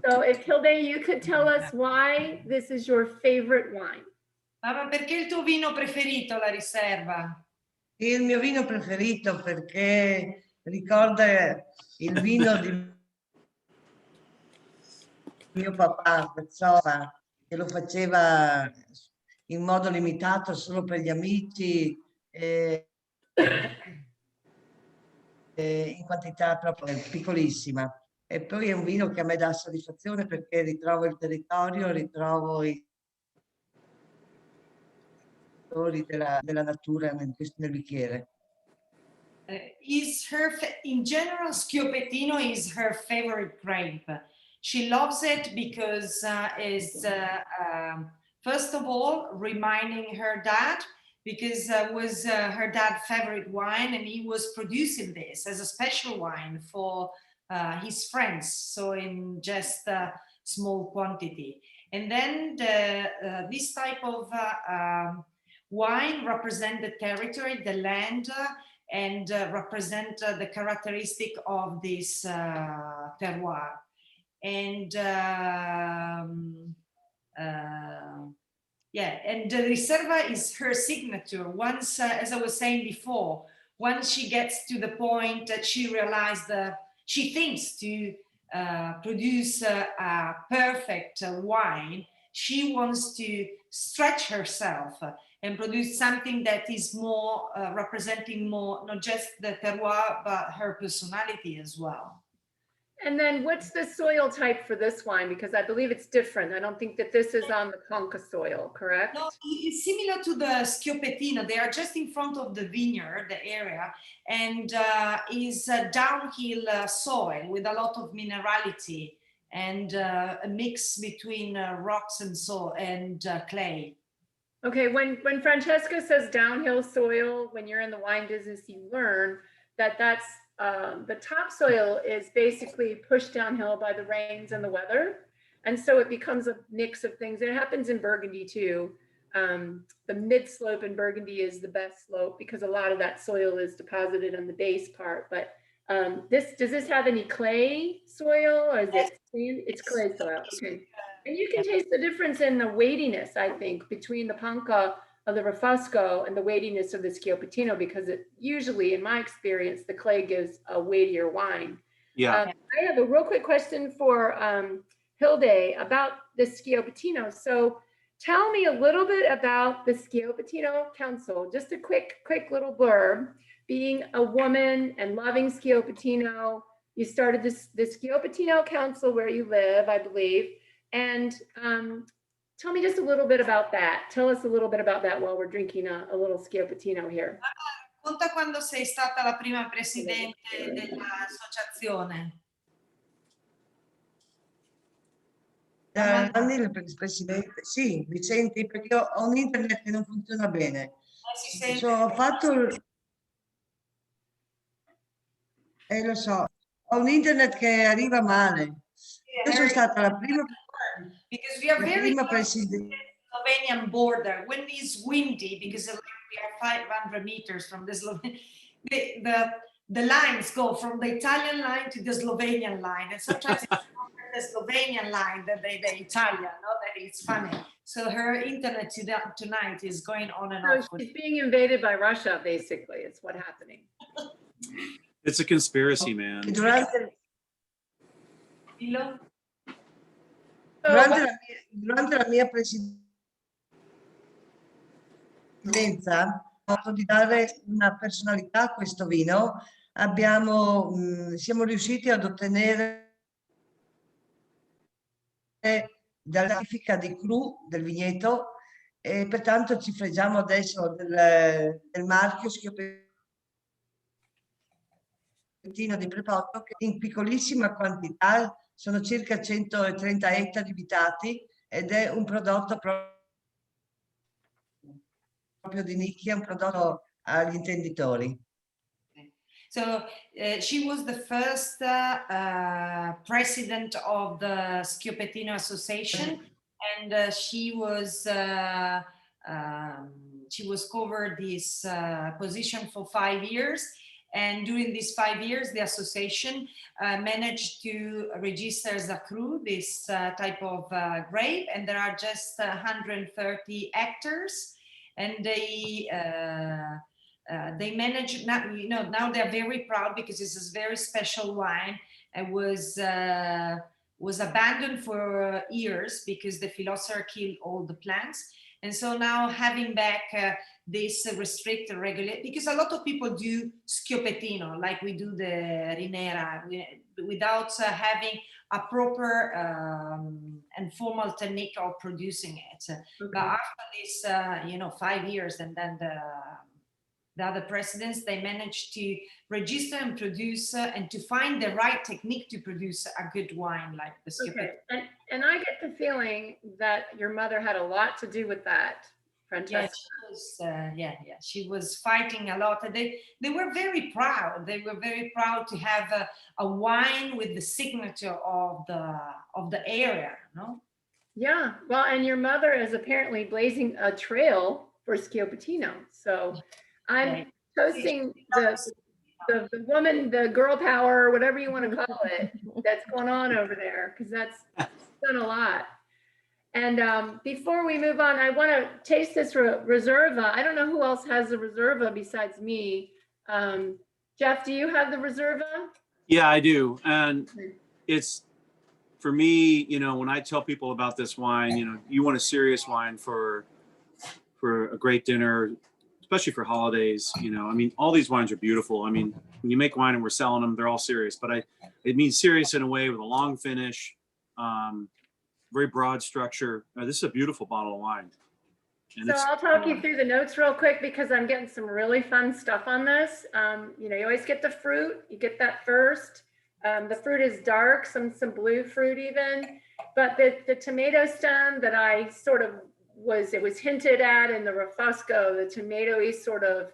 S6: So if Hilde, you could tell us why this is your favorite wine.
S1: Ma perché il tuo vino preferito, la riserva?
S7: Il mio vino preferito perché ricorda il vino di mio papà, Pezzova, che lo faceva in modo limitato solo per gli amici, in quantità proprio piccolissima. E poi è un vino che a me dà soddisfazione perché ritrovo il territorio, ritrovo i colori della natura nel bicchiere.
S1: In general, Schioppettino is her favorite grape. She loves it because it's first of all reminding her dad, because it was her dad's favorite wine, and he was producing this as a special wine for his friends, so in just a small quantity. And then this type of wine represent the territory, the land, and represent the characteristic of this terroir. And yeah, and the Riserva is her signature. Once, as I was saying before, once she gets to the point that she realized she thinks to produce a perfect wine, she wants to stretch herself and produce something that is more representing more, not just the terroir, but her personality as well.
S6: And then what's the soil type for this wine? Because I believe it's different. I don't think that this is on the Conca soil, correct?
S1: No, it's similar to the Schioppettino. They are just in front of the vineyard, the area, and is a downhill soil with a lot of minerality and a mix between rocks and soil and clay.
S6: Okay, when Francesca says downhill soil, when you're in the wine business, you learn that that's the topsoil is basically pushed downhill by the rains and the weather. And so it becomes a mix of things. It happens in Burgundy too. The mid slope in Burgundy is the best slope because a lot of that soil is deposited on the base part. But does this have any clay soil, or is it sand? It's clay soil. Okay. And you can taste the difference in the weightiness, I think, between the Panca of the Refosco and the weightiness of the Schioppettino, because it usually, in my experience, the clay gives a weightier wine.
S8: Yeah.
S6: I have a real quick question for Hilde about the Schioppettino. So tell me a little bit about the Schioppettino Council, just a quick little blurb. Being a woman and loving Schioppettino, you started the Schioppettino Council where you live, I believe. And tell me just a little bit about that. Tell us a little bit about that while we're drinking a little Schioppettino here.
S1: Racconta quando sei stata la prima presidente dell'associazione.
S7: Da anni il presidente, sì, mi senti? Perché ho un internet che non funziona bene. Ho fatto lo so, ho un internet che arriva male. Io sono stata la prima
S1: because we are very close to
S7: presidente.
S1: the Slovenian border. When it's windy, because we are 500 meters from the Slovenian, the lines go from the Italian line to the Slovenian line, and sometimes it's the Slovenian line than the Italian. Not that it's funny. So her internet tonight is going on and off.
S6: So she's being invaded by Russia, basically. It's what's happening.
S8: It's a conspiracy, man.
S7: Durante,
S1: Dillo?
S7: durante la mia presidenza ho fatto di dare una personalità a questo vino. Siamo riusciti ad ottenere la certifica di cru del vigneto e pertanto ci fregiamo adesso del marchio Schiopettino di Prepotto, che in piccolissima quantità sono circa 130 ettari abitati ed è un prodotto proprio di nicchia, un prodotto agli intenditori.
S1: So she was the first president of the Schiopettino Association, and she was covered this position for 5 years. And during these 5 years, the association managed to register as a cru this type of grape, and there are just 130 hectares, and they manage now they're very proud because this is very special wine. It was abandoned for years because the phylloxera killed all the plants. And so now having back this restricted regulate, because a lot of people do Schiopettino like we do the Rinera without having a proper and formal technique of producing it. Okay. But after this 5 years, and then the other presidents, they managed to register and produce and to find the right technique to produce a good wine like the Schiopettino.
S6: Okay. And I get the feeling that your mother had a lot to do with that, Francesca.
S1: Yeah, she was fighting a lot. They were very proud. They were very proud to have a wine with the signature of the area, no?
S6: Yeah, well, and your mother is apparently blazing a trail for Schiopettino. So I'm toasting the woman, the girl power, whatever you want to call it, that's going on over there, because that's done a lot. And before we move on, I want to taste this Reserva. I don't know who else has the Reserva besides me. Jeff, do you have the Reserva?
S8: Yeah, I do. And it's, for me, when I tell people about this wine, you want a serious wine for a great dinner, especially for holidays. I mean, all these wines are beautiful. I mean, when you make wine and we're selling them, they're all serious, but it means serious in a way with a long finish, very broad structure. This is a beautiful bottle of wine. And
S6: so I'll talk you through the notes real quick because I'm getting some really fun stuff on this. You always get the fruit, you get that first. The fruit is dark, some blue fruit even, but the tomato stem that I sort of it was hinted at in the Refusco, the tomatoey sort of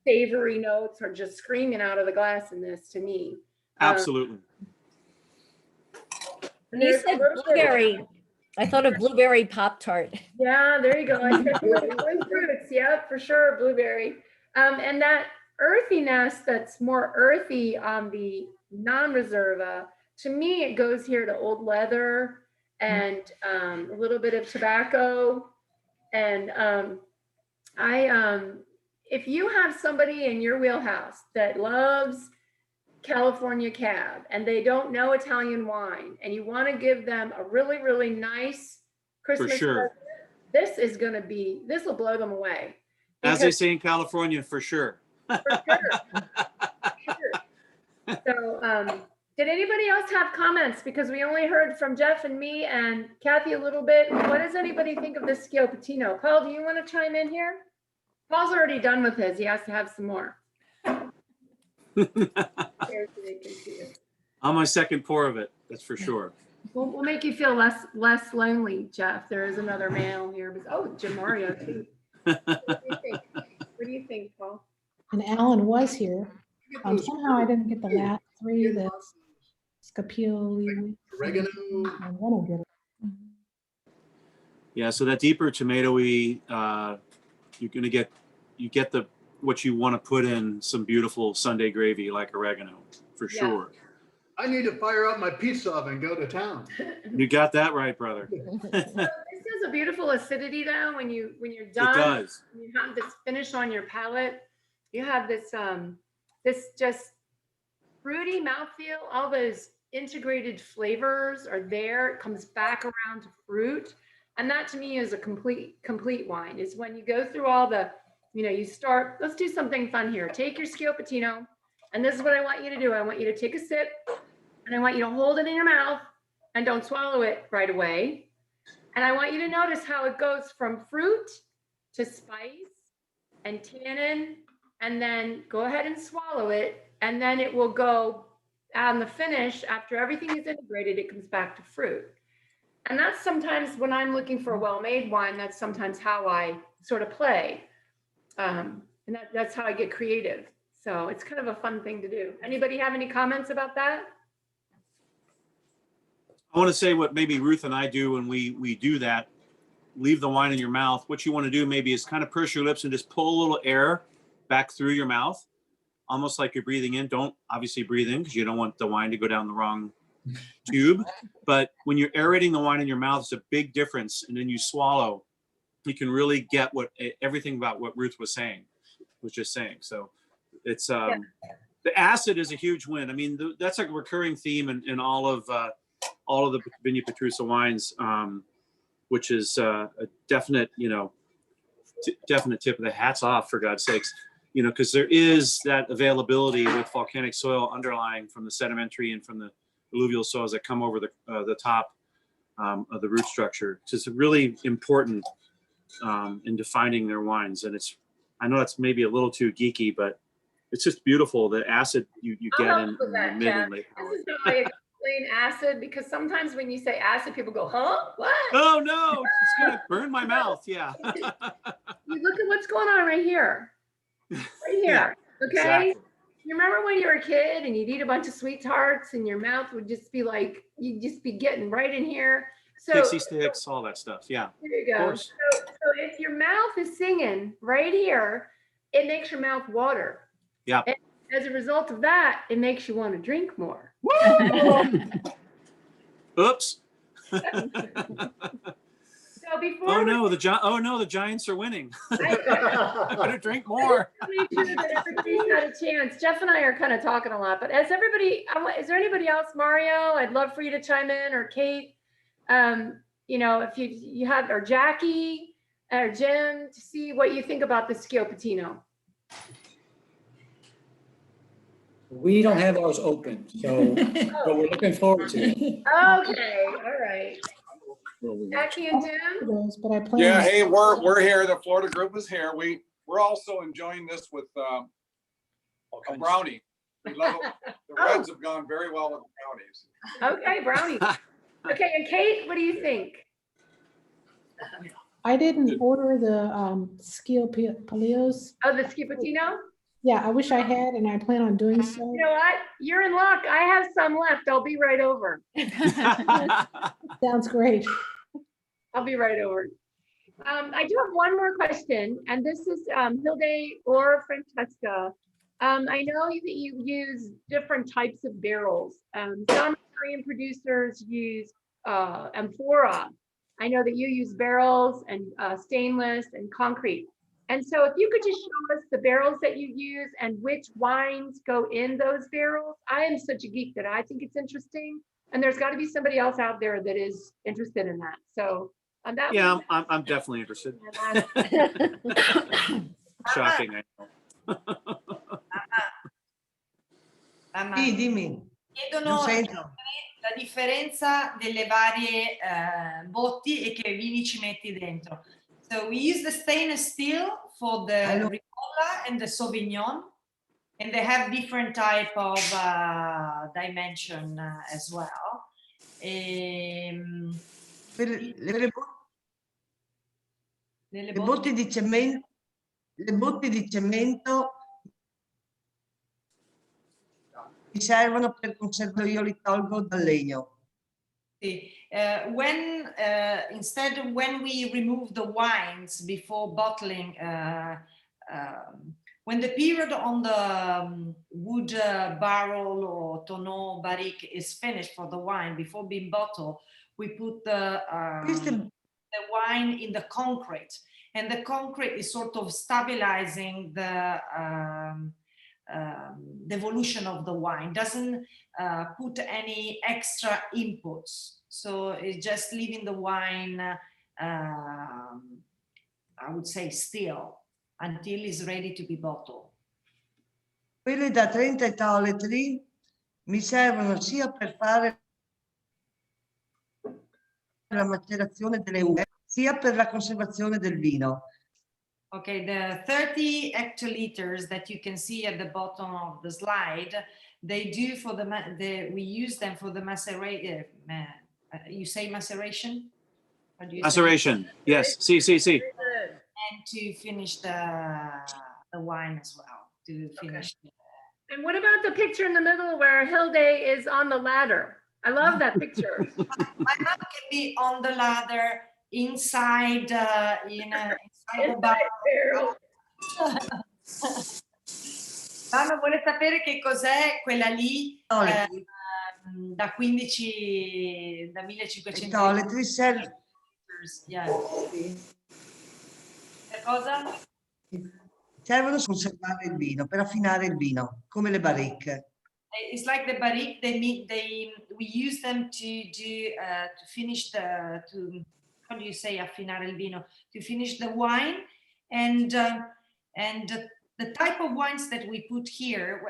S6: savory notes are just screaming out of the glass in this to me.
S8: Absolutely.
S3: You said blueberry. I thought of blueberry Pop-Tart.
S6: Yeah, there you go. I said blue fruits. Yeah, for sure, blueberry. And that earthiness that's more earthy on the non-Reserva, to me, it goes here to old leather and a little bit of tobacco. And if you have somebody in your wheelhouse that loves California Cab and they don't know Italian wine and you want to give them a really, really nice Christmas present, this will blow them away.
S8: As they say in California, for sure.
S6: For sure. So, did anybody else have comments? Because we only heard from Jeff and me and Kathy a little bit. What does anybody think of this Schiopettino? Paul, do you want to chime in here? Paul's already done with his. He has to have some more.
S8: On my second pour of it, that's for sure.
S6: We'll make you feel less lonely, Jeff. There is another male here. Oh, Jim Mario too. What do you think, Paul?
S11: And Alan was here. Somehow I didn't get the last three. The Scapioli.
S4: Oregano.
S11: I want to get it.
S8: Yeah, so that deeper tomatoey, you get the what you want to put in some beautiful Sunday gravy like oregano, for
S6: Yeah.
S8: sure.
S12: I need to fire up my pizza oven and go to town.
S8: You got that right, brother.
S6: This has a beautiful acidity though, when you're done.
S8: It does.
S6: You have this finish on your palate. You have this this just fruity mouthfeel. All those integrated flavors are there. It comes back around to fruit. And that to me is a complete wine, is when you go through all the, you start, let's do something fun here. Take your Schioppettino, and this is what I want you to do. I want you to take a sip, and I want you to hold it in your mouth and don't swallow it right away. And I want you to notice how it goes from fruit to spice and tannin, and then go ahead and swallow it. And then it will go on the finish, after everything is integrated, it comes back to fruit. And that's sometimes when I'm looking for a well-made wine, that's sometimes how I sort of play. And that's how I get creative. So it's kind of a fun thing to do. Anybody have any comments about that?
S8: I want to say what maybe Ruth and I do when we do that, leave the wine in your mouth. What you want to do maybe is kind of purse your lips and just pull a little air back through your mouth, almost like you're breathing in. Don't obviously breathe in because you don't want the wine to go down the wrong tube. But when you're aerating the wine in your mouth, it's a big difference. And then you swallow, you can really get everything about what Ruth was just saying. So it's the acid is a huge win. I mean, that's a recurring theme in all of the Vigna Petrusa wines, which is a definite, definite tip of the hats off, for God's sakes, because there is that availability with volcanic soil underlying from the sedimentary and from the alluvial soils that come over the top of the root structure. So it's really important in defining their wines. And I know that's maybe a little too geeky, but it's just beautiful, the acid you get in the mid and late palate.
S6: This is how I explain acid, because sometimes when you say acid, people go, huh? What?
S8: Oh no, it's gonna burn my mouth. Yeah.
S6: You look at what's going on right here. Right here.
S8: Yeah,
S6: Okay.
S8: exactly.
S6: You remember when you were a kid and you'd eat a bunch of sweet tarts and your mouth would just be like, you'd just be getting right in here. So
S8: Pixie sticks, all that stuff. Yeah.
S6: there you
S8: Of
S6: go.
S8: course.
S6: So if your mouth is singing right here, it makes your mouth water.
S8: Yeah.
S6: And as a result of that, it makes you want to drink more.
S8: Oops.
S6: So before
S8: Oh no, the Giants are winning. I better drink more.
S6: make sure that everybody's had a chance. Jeff and I are kind of talking a lot, but is there anybody else, Mario? I'd love for you to chime in, or Kate. If you had, or Jackie or Jim, to see what you think about the Schioppettino.
S10: We don't have ours open, but we're looking forward to it.
S6: Okay, all right. Jackie and Jim?
S11: Those, but I plan.
S4: Yeah, hey, we're here. The Florida group is here. We're also enjoying this with a brownie. We love it. The Reds have gone very well with the brownies.
S6: Okay, brownie. Okay, and Kate, what do you think?
S11: I didn't order the Schioppettino.
S6: Oh, the Schioppettino?
S11: Yeah, I wish I had, and I plan on doing so.
S6: You know what? You're in luck. I have some left. I'll be right over.
S11: Sounds great.
S6: I'll be right over. I do have one more question, and this is Hilde or Francesca. I know that you use different types of barrels. Some Italian producers use amphora. I know that you use barrels and stainless and concrete. And so if you could just show us the barrels that you use and which wines go in those barrels. I am such a geek that I think it's interesting. And there's got to be somebody else out there that is interested in that. So that
S8: Yeah, I'm definitely interested. Shocking, I know.
S7: Sì, dimmi.
S1: Chiedono
S7: Non sento.
S1: la differenza delle varie botti e che vini ci metti dentro. So we use the stainless steel for the Ricola and the Sauvignon, and they have different type of dimension as well.
S7: Per le botti di cemento mi servono per conservare, io li tolgo dal legno.
S1: When we remove the wines before bottling, When the period on the wood barrel or tonneau barrique is finished for the wine, before being bottled, we put the wine in the concrete, and the concrete is sort of stabilizing the evolution of the wine. Doesn't put any extra inputs, so it's just leaving the wine, I would say, still until it's ready to be bottled.
S7: Quelli da 30 ettolitri mi servono sia per fare la macerazione delle uve, sia per la conservazione del vino.
S1: Okay, the 30 hectoliters that you can see at the bottom of the slide, they do for we use them for the maceration. You say maceration? Or do you
S8: Maceration. Yes. See.
S1: And to finish the wine as well. To finish.
S6: Okay. And what about the picture in the middle where Hilde is on the ladder? I love that picture.
S1: My mom can be on the ladder inside, inside the barrel. Mamma vuole sapere che cos'è quella lì da 15, da 1500
S7: ettolitri serve.
S1: Yeah. Che cosa?
S7: Servono a conservare il vino, per affinare il vino, come le baricche.
S1: It's like the barrique. We use them to do to finish how do you say affinare il vino? To finish the wine, and the type of wines that we put here,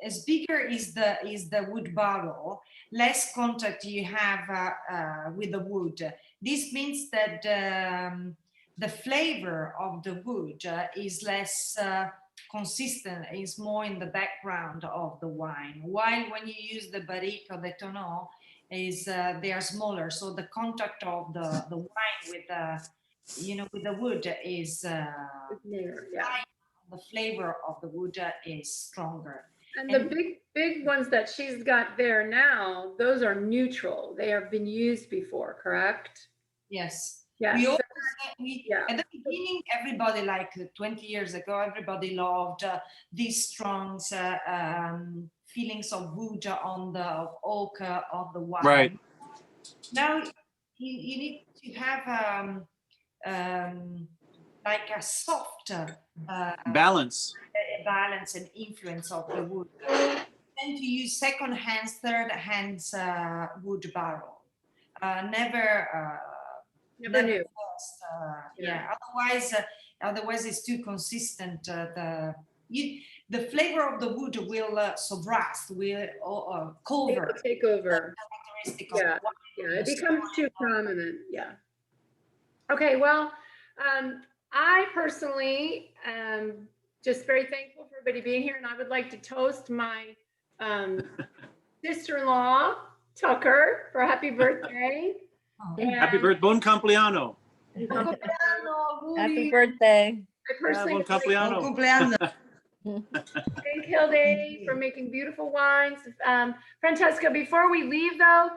S1: as bigger is the wood barrel, less contact you have with the wood. This means that the flavor of the wood is less consistent, is more in the background of the wine. While when you use the barrique or the tonneau, they are smaller, so the contact of the wine with the wood is the flavor of the wood is stronger.
S6: And the big ones that she's got there now, those are neutral. They have been used before, correct?
S1: Yes.
S6: Yes.
S1: At the beginning, everybody, like 20 years ago, everybody loved these strong feelings of wood on the oak of the wine.
S8: Right.
S1: Now you need to have like a soft
S8: balance
S1: and influence of the wood. And to use second hands, third hands wood barrel. Never
S6: new.
S1: First, yeah. Otherwise it's too consistent. The flavor of the wood will rust, will cover.
S6: Take over.
S1: Characteristic
S6: Yeah.
S1: of wine.
S6: It becomes too prominent. Yeah. Okay. Well, I personally am just very thankful for everybody being here, and I would like to toast my sister-in-law Tucker for happy birthday.
S8: Happy birthday, buon compleanno.
S3: Happy birthday.
S6: I personally
S8: Buon compleanno.
S7: Buon compleanno.
S6: thank Hilde for making beautiful wines. Francesca, before we leave though,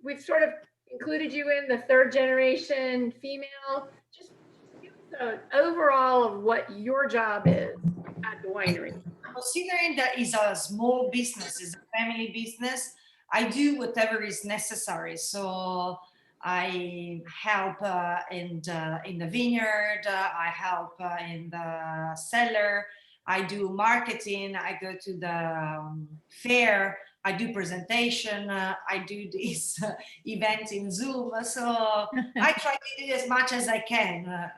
S6: we've sort of included you in the third generation female. Just give us an overall of what your job is at the winery.
S1: Considering that it's a small business, it's a family business, I do whatever is necessary. So I help in the vineyard, I help in the cellar, I do marketing, I go to the fair, I do presentation, I do this event in Zoom. So I try to do as much as I can.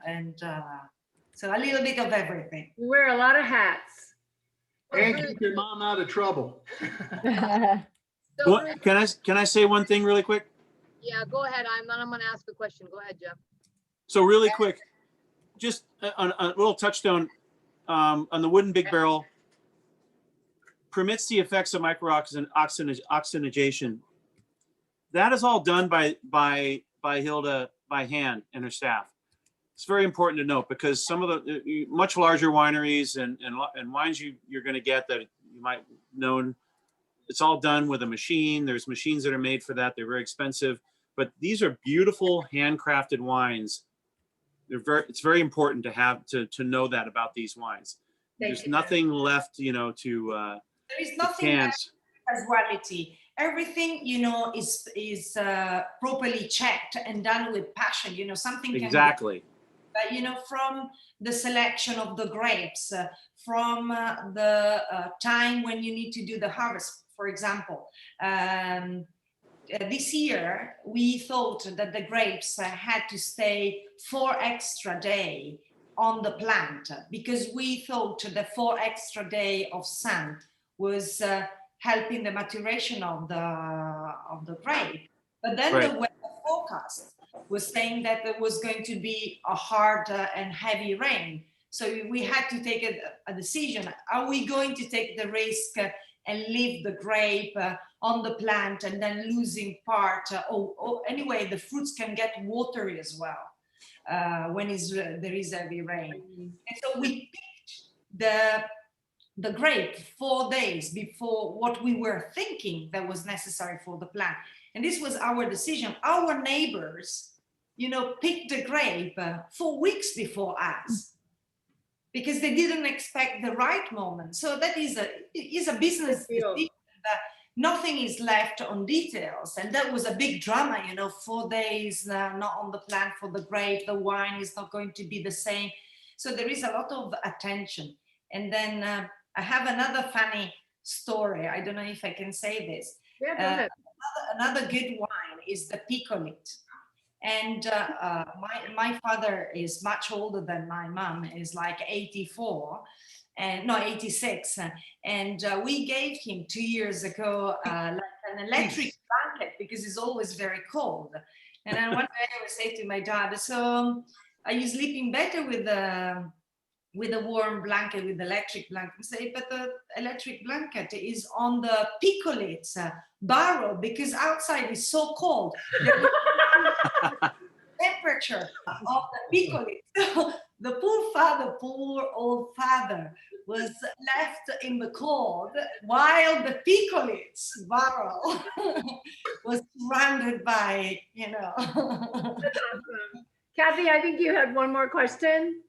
S1: So a little bit of everything.
S6: You wear a lot of hats.
S12: And keep your mom out of trouble.
S5: So,
S8: Can I say one thing really quick?
S5: yeah, go ahead. I'm going to ask a question. Go ahead, Jeff.
S8: So really quick, just a little touchstone on the wooden big barrel permits the effects of micro-oxygenation. That is all done by Hilda by hand and her staff. It's very important to note because some of the much larger wineries and wines you're going to get that you might know, it's all done with a machine. There's machines that are made for that. They're very expensive, but these are beautiful handcrafted wines. It's very important to know that about these wines. There's nothing left, to
S1: There is nothing
S8: chance.
S1: casualty. Everything, is properly checked and done with passion. Something can be,
S8: Exactly.
S1: from the selection of the grapes, from the time when you need to do the harvest, for example. This year, we thought that the grapes had to stay 4 extra days on the plant because we thought the 4 extra days of sun was helping the maturation of the grape. But then
S8: Right.
S1: the weather forecast was saying that there was going to be a hard and heavy rain. So we had to take a decision. Are we going to take the risk and leave the grape on the plant and then losing part? Or anyway, the fruits can get watery as well when there is heavy rain. And so we picked the grape 4 days before what we were thinking that was necessary for the plant. And this was our decision. Our neighbors, picked the grape 4 weeks before us because they didn't expect the right moment. So that is a business decision that nothing is left on details. And that was a big drama, 4 days not on the plant for the grape, the wine is not going to be the same. So there is a lot of attention. And then I have another funny story. I don't know if I can say this.
S6: Yeah, go ahead.
S1: Another good wine is the Picolit. And my father is much older than my mom, is like 84 and no 86, and we gave him 2 years ago like an electric blanket because it's always very cold. And then one day I would say to my dad, so are you sleeping better with a warm blanket, with the electric blanket? I say, but the electric blanket is on the Picolit barrel because outside is so cold. Temperature of the Picolit. So the poor old father was left in the cold while the Picolit barrel was surrounded by,
S6: That's awesome. Kathy, I think you had one more question.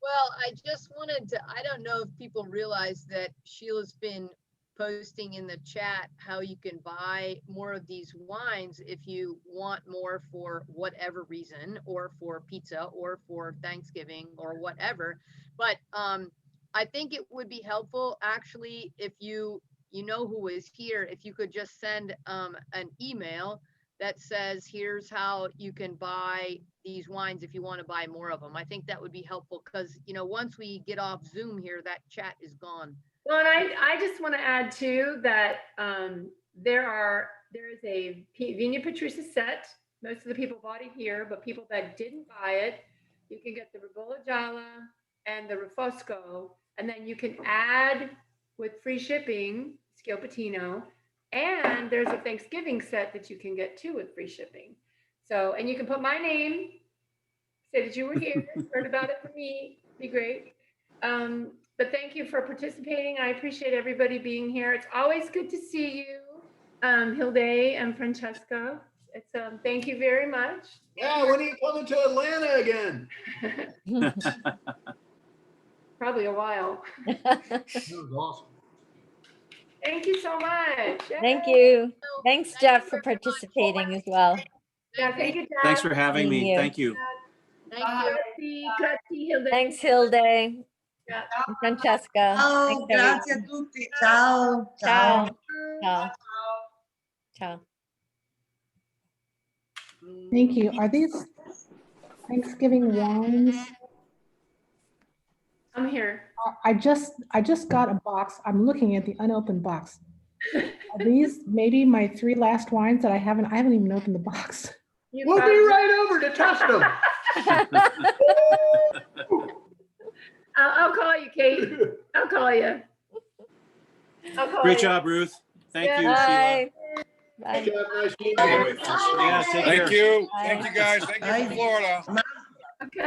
S5: Well, I just wanted to, I don't know if people realize that Sheila's been posting in the chat how you can buy more of these wines if you want more for whatever reason, or for pizza or for Thanksgiving or whatever. But I think it would be helpful actually if you know who is here, if you could just send an email that says, here's how you can buy these wines if you want to buy more of them. I think that would be helpful because, once we get off Zoom here, that chat is gone.
S6: Well, and I just want to add too that there is a Vigna Patrusa set. Most of the people bought it here, but people that didn't buy it, you can get the Ribolla Gialla and the Refosco, and then you can add with free shipping Schioppettino, and there's a Thanksgiving set that you can get too with free shipping. So, and you can put my name, say that you were here, heard about it from me, be great. But thank you for participating. I appreciate everybody being here. It's always good to see you, Hilde and Francesca. It's thank you very much.
S12: Yeah, when are you coming to Atlanta again?
S6: Probably a while.
S12: That was awesome.
S6: Thank you so much.
S3: Thank
S6: Yay.
S3: you. Thanks,
S5: Thank
S3: Jeff,
S5: you
S3: for
S5: very much.
S3: participating as well.
S6: Yeah, thank you, Jeff.
S8: Thanks for having
S3: Seeing
S8: me.
S3: you.
S8: Thank you.
S5: Thank you.
S6: Grazie, Hilde.
S3: Thanks, Hilde and
S6: Yeah.
S3: Francesca.
S7: Ciao,
S3: Thanks,
S7: grazie a
S3: everyone.
S7: tutti. Ciao, ciao.
S3: Ciao. Ciao.
S11: Thank you. Are these Thanksgiving wines?
S6: I'm here.
S11: I just got a box. I'm looking at the unopened box. Are these maybe my 3 last wines that I haven't even opened the box?
S6: You
S12: We'll be
S6: probably-
S12: right over to test them.
S6: I'll call you, Kate. I'll call you. I'll call
S8: Great
S6: you.
S8: job, Ruth. Thank
S6: Yeah.
S8: you, Sheila.
S3: Bye.
S12: Good
S3: Bye.
S12: job, nice meeting you.
S8: Yeah, take care.
S4: Thank you.
S3: Bye.
S4: Thank you, guys. Thank you from Florida.
S6: Okay.